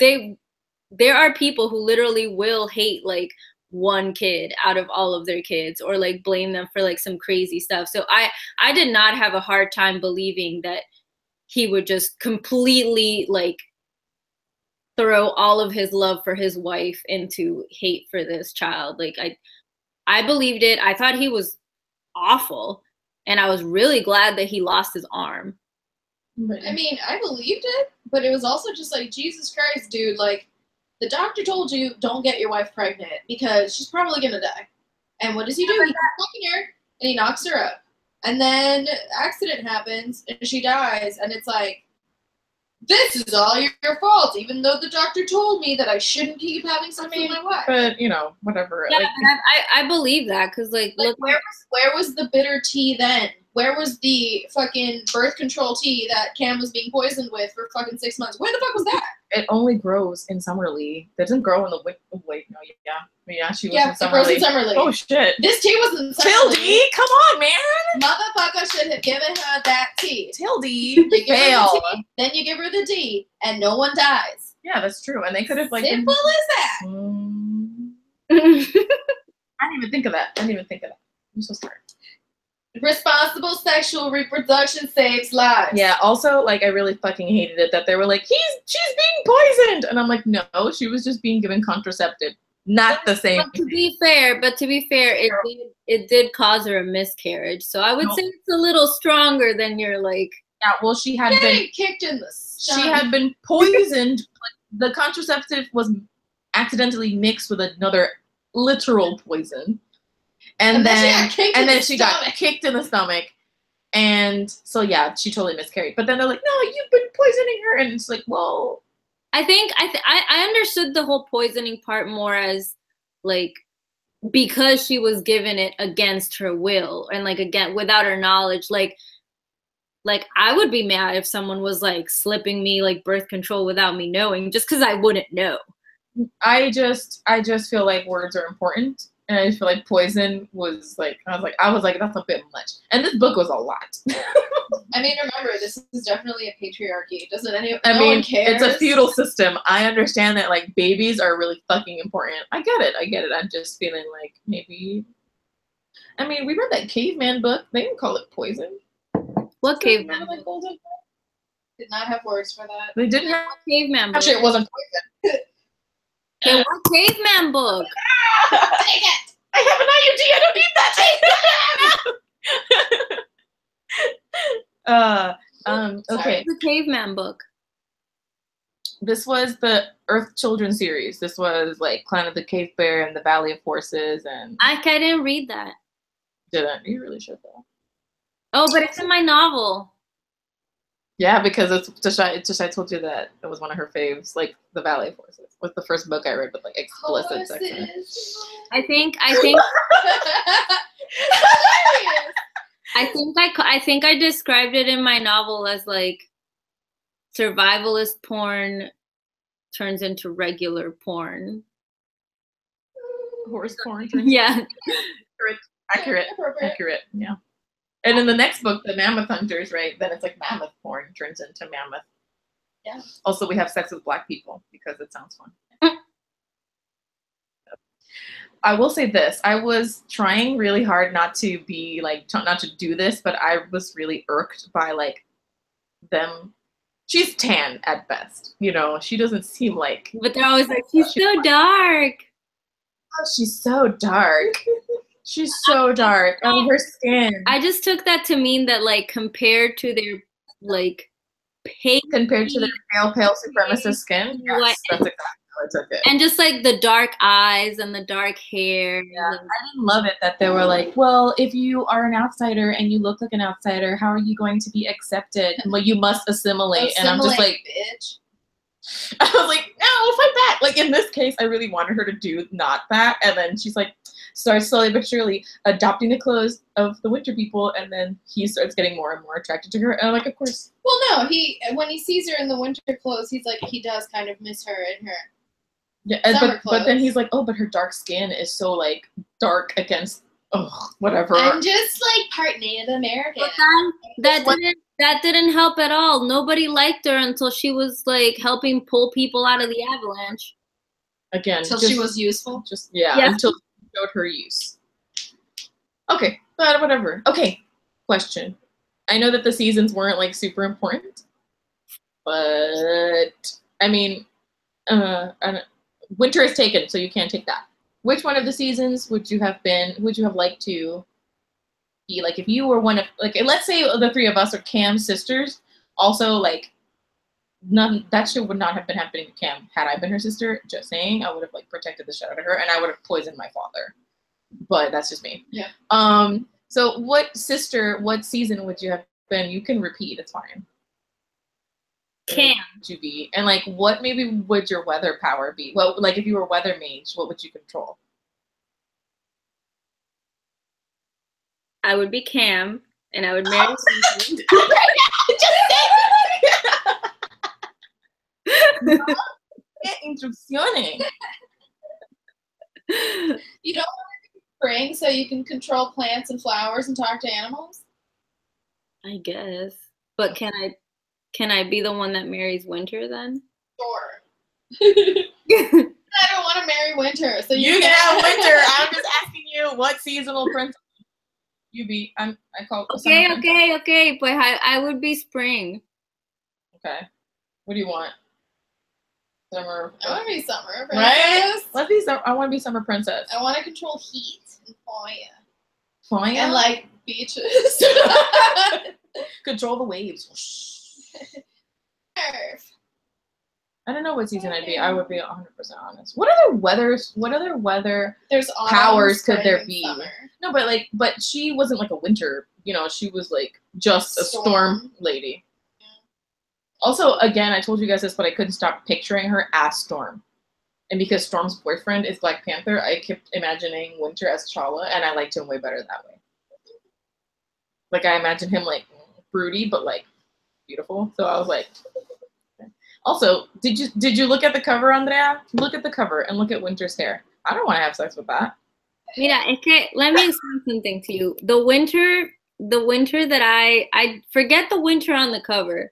there are people who literally will hate like one kid out of all of their kids, or like blame them for like some crazy stuff. So I did not have a hard time believing that he would just completely like throw all of his love for his wife into hate for this child. Like I believed it. I thought he was awful, and I was really glad that he lost his arm. I mean, I believed it, but it was also just like, Jesus Christ, dude, like, the doctor told you don't get your wife pregnant because she's probably going to die. And what does he do? He fucking her and he knocks her up. And then accident happens and she dies. And it's like, this is all your fault, even though the doctor told me that I shouldn't keep having sex with my wife. But, you know, whatever. Yeah, like, I believe that because, like look, where was the bitter tea then? Where was the fucking birth control tea that Cam was being poisoned with for fucking 6 months? Where the fuck was that? It only grows in Summerlee. It doesn't grow in the wait, no, yeah, she was in Summerlee. It grows in Summerlee. Oh shit. This tea was in Summerlee. Tildy, come on, man. Motherfucker should have given her that tea. Tildy, You give her fail. the tea, then you give her the D, and no one dies. Yeah, that's true. And they could have like simple as that. I didn't even think of that. I'm so sorry. Responsible sexual reproduction saves lives. Yeah, also, like, I really fucking hated it that they were like, she's being poisoned. And I'm like, no, she was just being given contraceptive. Not the same. But to be fair, it did cause her a miscarriage. So I would say it's a little stronger than your, like... Yeah, well, she had been... kicked in the stomach. She had been poisoned. The contraceptive was accidentally mixed with another literal poison. And then she got kicked in the stomach. And so, yeah, she totally miscarried. But then they're like, no, you've been poisoning her. And it's like, well... I think I understood the whole poisoning part more as, like, because she was given it against her will. And, like, again, without her knowledge. Like, I would be mad if someone was, like, slipping me, like, birth control without me knowing. Just because I wouldn't know. I just feel like words are important. And I feel like poison was like, I was like, that's a bit much. And this book was a lot. I mean, remember, this is definitely a patriarchy. Doesn't anyone? I no mean, one cares. it's a feudal system. I understand that, like, babies are really fucking important. I get it. I'm just feeling like maybe. I mean, we read that caveman book. They didn't call it poison. What caveman? Like golden. Did not have words for that. They didn't have caveman book. Actually, it wasn't poison. Okay, what caveman book? Dang it! I have an IUD. I don't need that. Okay. The caveman book. This was the Earth Children series. This was like Clan of the Cave Bear and the Valley of Horses, and I didn't read that. Didn't you really should though? Oh, but it's in my novel. Yeah, because it's Tashay told you that it was one of her faves, like the Valley of Horses was the first book I read with like explicit sex in it. I think I described it in my novel as like survivalist porn turns into regular porn. Horse porn. Yeah. Accurate. Yeah. And in the next book, the Mammoth Hunters, right? Then it's like mammoth porn turns into mammoth. Yeah. Also, we have sex with Black people because it sounds fun. I will say this. I was trying really hard not to be like, not to do this, but I was really irked by like them. She's tan at best. You know, she doesn't seem like. But they're always like, she's so dark. Oh, she's so dark. She's so dark. Oh, her skin. I just took that to mean that, like, compared to their, like, pale supremacist skin. Yes, that's exactly how I took it. And just, like, the dark eyes and the dark hair. Yeah, I didn't love it that they were like, well, if you are an outsider and you look like an outsider, how are you going to be accepted? Well, you must assimilate. And I'm just like, bitch. I was like, no, fuck that. Like, in this case, I really wanted her to do not that. And then she's like, starts slowly but surely adopting the clothes of the winter people, and then he starts getting more and more attracted to her. And I'm like, of course. Well, no, when he sees her in the winter clothes, he's like, he does kind of miss her in her. Yeah, but then he's like, oh, but her dark skin is so like dark against whatever. I'm just like part Native American. But that didn't help at all. Nobody liked her until she was like helping pull people out of the avalanche. Again, until she was useful. Until she showed her use. Okay, but whatever. Okay, question. I know that the seasons weren't like super important, but I mean, winter is taken, so you can't take that. Which one of the seasons would you have liked to be? Like, if you were one of, like, let's say the three of us are Cam's sisters. Also, like, that shit would not have been happening to Cam had I been her sister. Just saying, I would have like protected the shit out of her, and I would have poisoned my father. But that's just me. Yeah. So what season would you have been? You can repeat. It's fine. Cam. Would you be? And like, what maybe would your weather power be? Well, like if you were weather mage, what would you control? I would be Cam, and I would marry. Instrucciones. You don't want to be spring so you can control plants and flowers and talk to animals? I guess. But can I be the one that marries winter then? Sure. I don't want to marry winter, so you can have winter. I'm just asking you what seasonal princess you be. I call it Okay. But I would be spring. Okay. What do you want? Summer. I want to be summer princess. Right? Let's be summer. I want to be summer princess. I want to control heat and fire. Fire? And like beaches. Control the waves. I don't know what season I'd be. I would be 100% honest. What other weather There's powers could there be? Summer. No, but she wasn't like a winter, she was like just a storm lady. Yeah. Also, again, I told you guys this, but I couldn't stop picturing her as Storm. And because Storm's boyfriend is Black Panther, I kept imagining Winter as T'Challa, and I liked him way better that way. Like, I imagine him like broody, but like beautiful. So I was like, okay. Also, did you look at the cover, Andrea? Look at the cover and look at Winter's hair. I don't want to have sex with that. Mira, let me explain something to you. The winter that I forget the winter on the cover.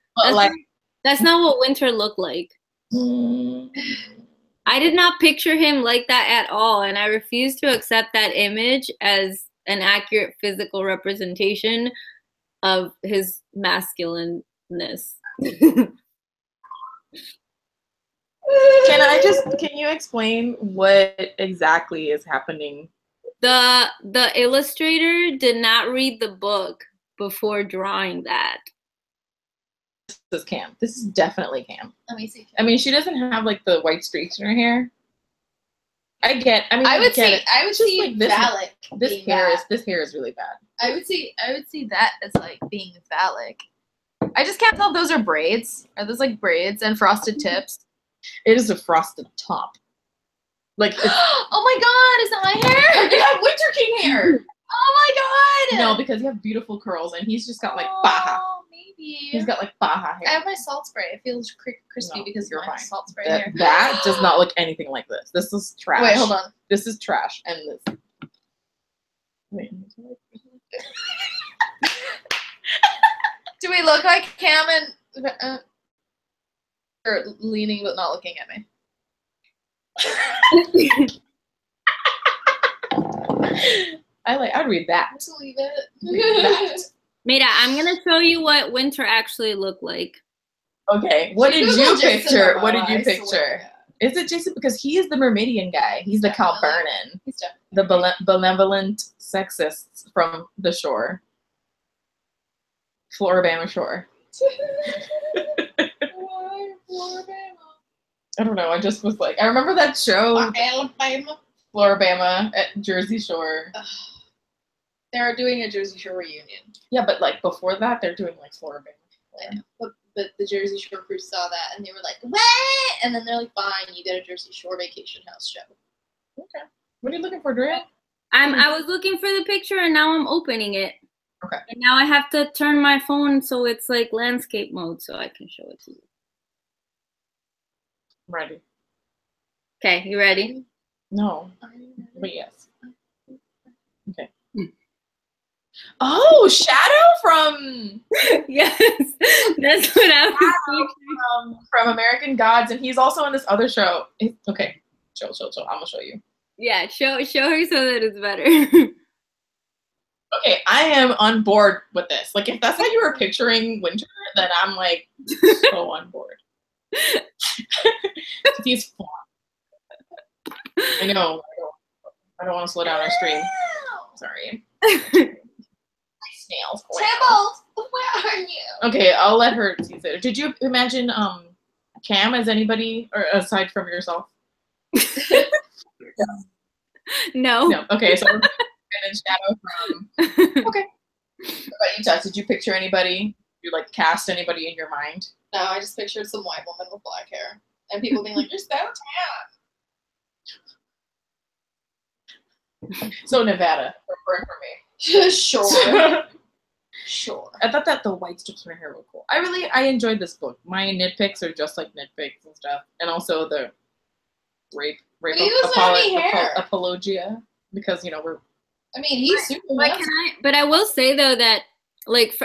That's not what winter looked like. I did not picture him like that at all, and I refuse to accept that image as an accurate physical representation of his masculineness. Can you explain what exactly is happening? The illustrator did not read the book before drawing that. This is Cam. This is definitely Cam. Let me see. Cam. I mean, she doesn't have like the white streaks in her hair. I would see like phallic. This hair is really bad. I would see that as like being phallic. I just can't tell if those are braids. Are those like braids and frosted tips? It is a frosted top. Like, oh my god, is that my hair? You have Winter King hair. Oh my god. No, because you have beautiful curls, and he's just got like baja. Maybe. He's got like baja hair. I have my salt spray. It feels crispy because you're my salt spray hair. That does not look anything like this. This is trash. Wait, hold on. This is trash, and this. Wait. Do we look like Cam and or leaning but not looking at me? I'd read that. Just leave it. Read that. Mira, I'm gonna show you what winter actually looked like. Okay, what did you picture? What did you picture? Is it Jason? Because he is the Mermaidian guy. He's the Cal Vernon. He's the benevolent sexist from the shore. Floribama shore. Why Floribama? I don't know. I just was like, I remember that show. Alabama. Floribama at Jersey Shore. They're doing a Jersey Shore reunion. Yeah, but like before that, they're doing like Floribama. Yeah. But the Jersey Shore crew saw that and they were like, what? And then they're like, fine, you get a Jersey Shore vacation house show. Okay. What are you looking for, Drea? I was looking for the picture and now I'm opening it. Okay. And now I have to turn my phone so it's like landscape mode so I can show it to you. Ready. Okay, you ready? No. But yes. Okay. Oh, Shadow from Yes, that's what I was thinking. From American Gods, and he's also in this other show. Okay, chill. I'm gonna show you. Yeah, show her so that it's better. Okay, I am on board with this. Like, if that's how you were picturing Winter, then I'm like so on board. He's fun. I know. I don't want to slow down our stream. Sorry. Snails. Tibbles, where are you? Okay, I'll let her tease it. Did you imagine Cam as anybody, or aside from yourself? No. No. Okay, so and then Shadow from. Okay. What about you, Tess? Did you picture anybody? You like cast anybody in your mind? No, I just pictured some white woman with black hair, and people being like, "You're so tan." So Nevada, for me. Sure. Sure. I thought that the white strips in her hair were cool. I enjoyed this book. My nitpicks are just like nitpicks and stuff, and also the rape apologia, because we're. I mean, he's super. But I will say though that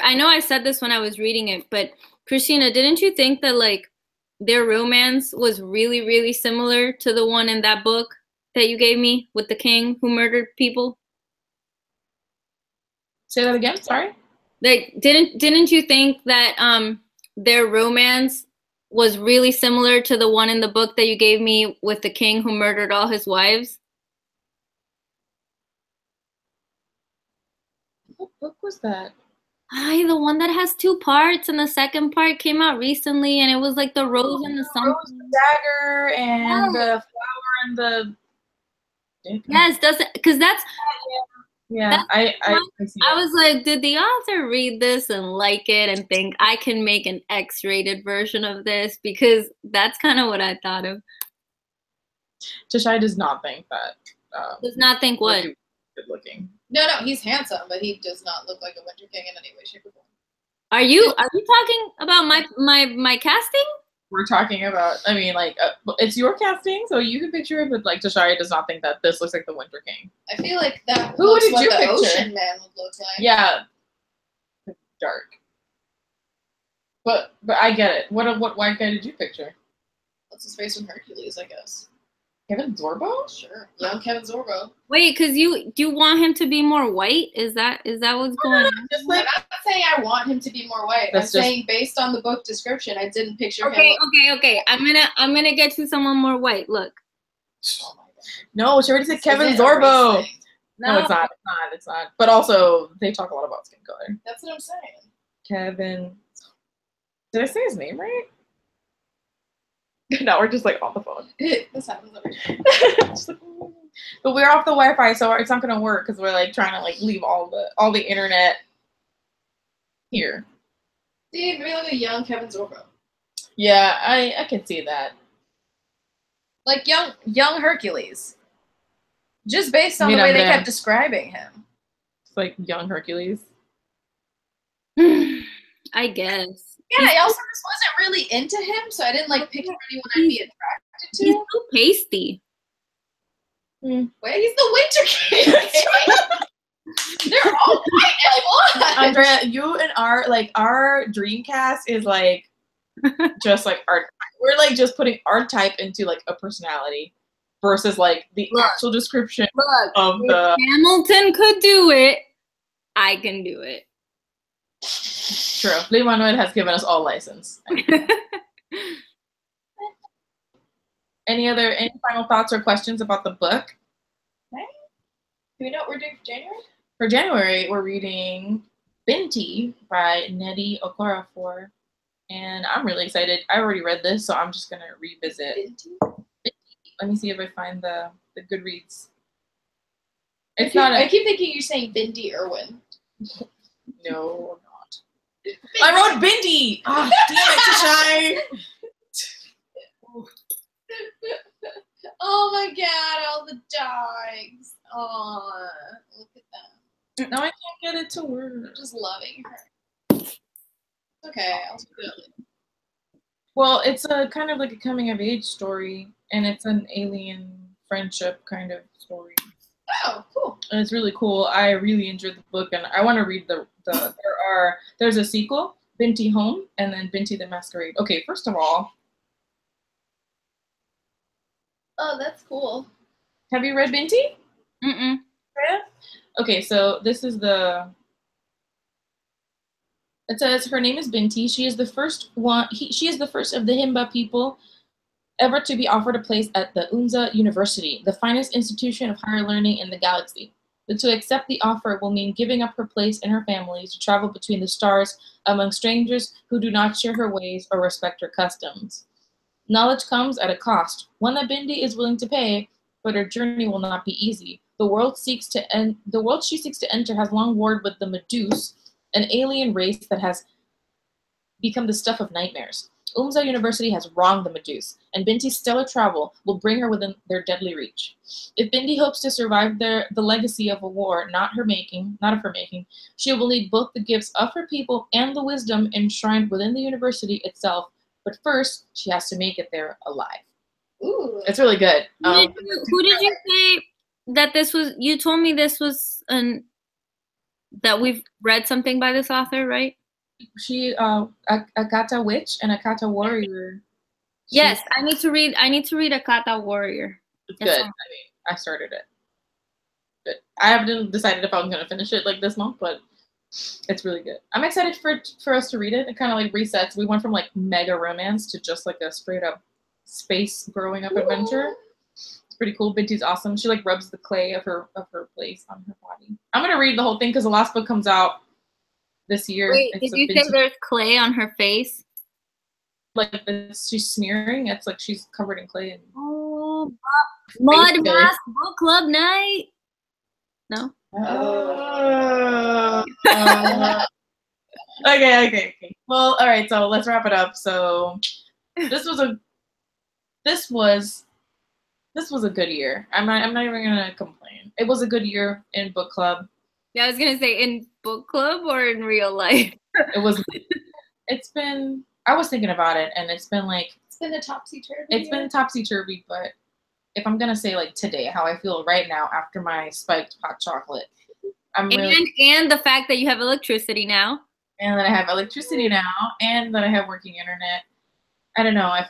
I know I said this when I was reading it, but Christina, didn't you think that like their romance was really, really similar to the one in that book that you gave me with the king who murdered people? Say that again. Sorry. Like, didn't you think that their romance was really similar to the one in the book that you gave me with the king who murdered all his wives? What book was that? The one that has 2 parts, and the second part came out recently, and it was like the rose and the something. Rose, the dagger, and the flower and the. Yes, because that's. Yeah, I was like, did the author read this and like it and think I can make an X-rated version of this? Because that's kind of what I thought of. Tashay does not think that. Does not think what? Good looking. No, he's handsome, but he does not look like a Winter King in any way, shape, or form. Are you talking about my casting? We're talking about. I mean, like, it's your casting, so you can picture it. But like, Tashay does not think that this looks like the Winter King. I feel like that. Who did you the picture? Ocean Man would look like. Yeah, dark. But I get it. What white guy did you picture? What's his face from Hercules? I guess. Kevin Sorbo? Sure. Young Kevin Sorbo. Wait, because do you want him to be more white? Is that what's going on? I'm not saying I want him to be more white. I'm saying based on the book description, I didn't picture him. Okay. I'm gonna get you someone more white. Look. Oh my God. No, she already said Kevin Sorbo. No, it's not. It's not. But also, they talk a lot about skin color. That's what I'm saying. Kevin. Did I say his name right? Now we're just like on the phone. This happens every time. But we're off the Wi-Fi, so it's not gonna work because we're like trying to like leave all the internet here. Dude, maybe like a young Kevin Sorbo. Yeah, I can see that. Like young Hercules. Just based on the way they kept describing him. It's like young Hercules. I guess. Yeah, I also just wasn't really into him, so I didn't like picture anyone I'd be attracted to. He's so pasty. Wait, he's the Winter King. They're all white. Andrea, you and our Dreamcast is like just like art. We're like just putting archetype into like a personality versus like the actual description of the. Hamilton could do it. I can do it. True. Lin-Manuel has given us all license. Any final thoughts or questions about the book? Okay. Do we know what we're doing for January? For January, we're reading Binti by Nnedi Okorafor, and I'm really excited. I already read this, so I'm just gonna revisit. Binti? Let me see if I find the Goodreads. I keep thinking you're saying Bindi Irwin. No, I'm not. I wrote Bindi! Oh, damn it, Tashay! Oh my God, all the dogs. Oh, look at that. No, I can't get it to work. I'm just loving her. Okay, I'll do it later. Well, it's a kind of like a coming of age story, and it's an alien friendship kind of story. Oh, cool. And it's really cool. I really enjoyed the book, and I want to read there's a sequel, Binti Home, and then Binti the Masquerade. Okay, first of all, Oh, that's cool. have you read Binti? Mm-mm. Okay, so this is it says her name is Binti. She is the first she is the first of the Himba people ever to be offered a place at the Unza University, the finest institution of higher learning in the galaxy. But to accept the offer will mean giving up her place in her family to travel between the stars among strangers who do not share her ways or respect her customs. Knowledge comes at a cost, one that Bindi is willing to pay, but her journey will not be easy. The world she seeks to enter has long warred with the Meduse, an alien race that has become the stuff of nightmares. Umza University has wronged the Meduse, and Binti's stellar travel will bring her within their deadly reach. If Bindi hopes to survive the legacy of a war not of her making, she will need both the gifts of her people and the wisdom enshrined within the university itself. But first, she has to make it there alive. Ooh. It's really good. Who did you say that this was? You told me this was that we've read something by this author, right? She Akata Witch and Akata Warrior. Yes, I need to read Akata Warrior. It's good. I mean, I started it. Good. I haven't decided if I'm gonna finish it like this month, but it's really good. I'm excited for us to read it. It kind of like resets. We went from like mega romance to just like a straight up space growing up adventure. It's pretty cool. Binti's awesome. She like rubs the clay of her place on her body. I'm gonna read the whole thing because the last book comes out this year. Wait, did you say there's clay on her face? Like she's smearing. It's like she's covered in clay. Oh, Mud Mask Book Club night. No. Okay. Well, all right. So let's wrap it up. So this was a good year. I'm not even gonna complain. It was a good year in book club. Yeah, I was gonna say in book club or in real life. I was thinking about it, and it's been a topsy-turvy. It's been topsy-turvy, but if I'm gonna say like today, how I feel right now after my spiked hot chocolate, and the fact that you have electricity now, and that I have electricity now, and that I have working internet. I don't know. I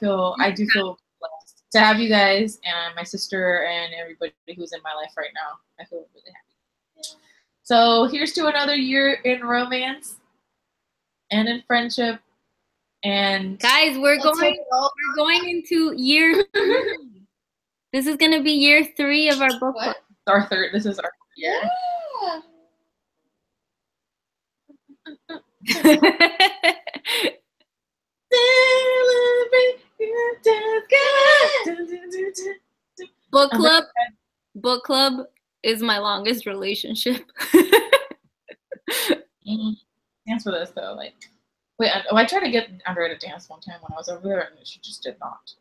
do feel blessed to have you guys and my sister and everybody who's in my life right now. I feel really happy. Yeah. So here's to another year in romance and in friendship. And guys, we're going into year 3. This is gonna be year 3 of our book club. Our third. This is our year. Book club is my longest relationship. Dance with us though, like. Wait, I tried to get Andrea to dance one time when I was over there, and she just did not.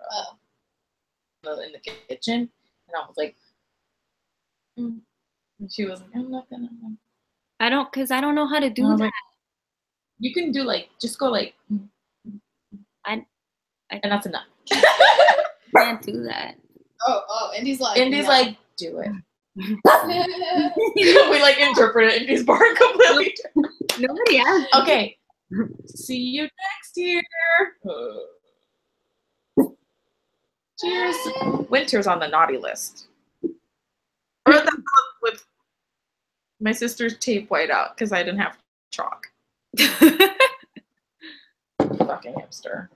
In the kitchen, and I was like, and she was like, I'm not gonna. I don't know how to do that. Like, you can do just go and that's enough. Can't do that. Oh, Indy's like, do it. We interpret it. Indy's bar completely. Nobody asked. Okay. See you next year. Cheers. Winter's on the naughty list. I wrote that with my sister's tape white out because I didn't have chalk. Fucking hipster.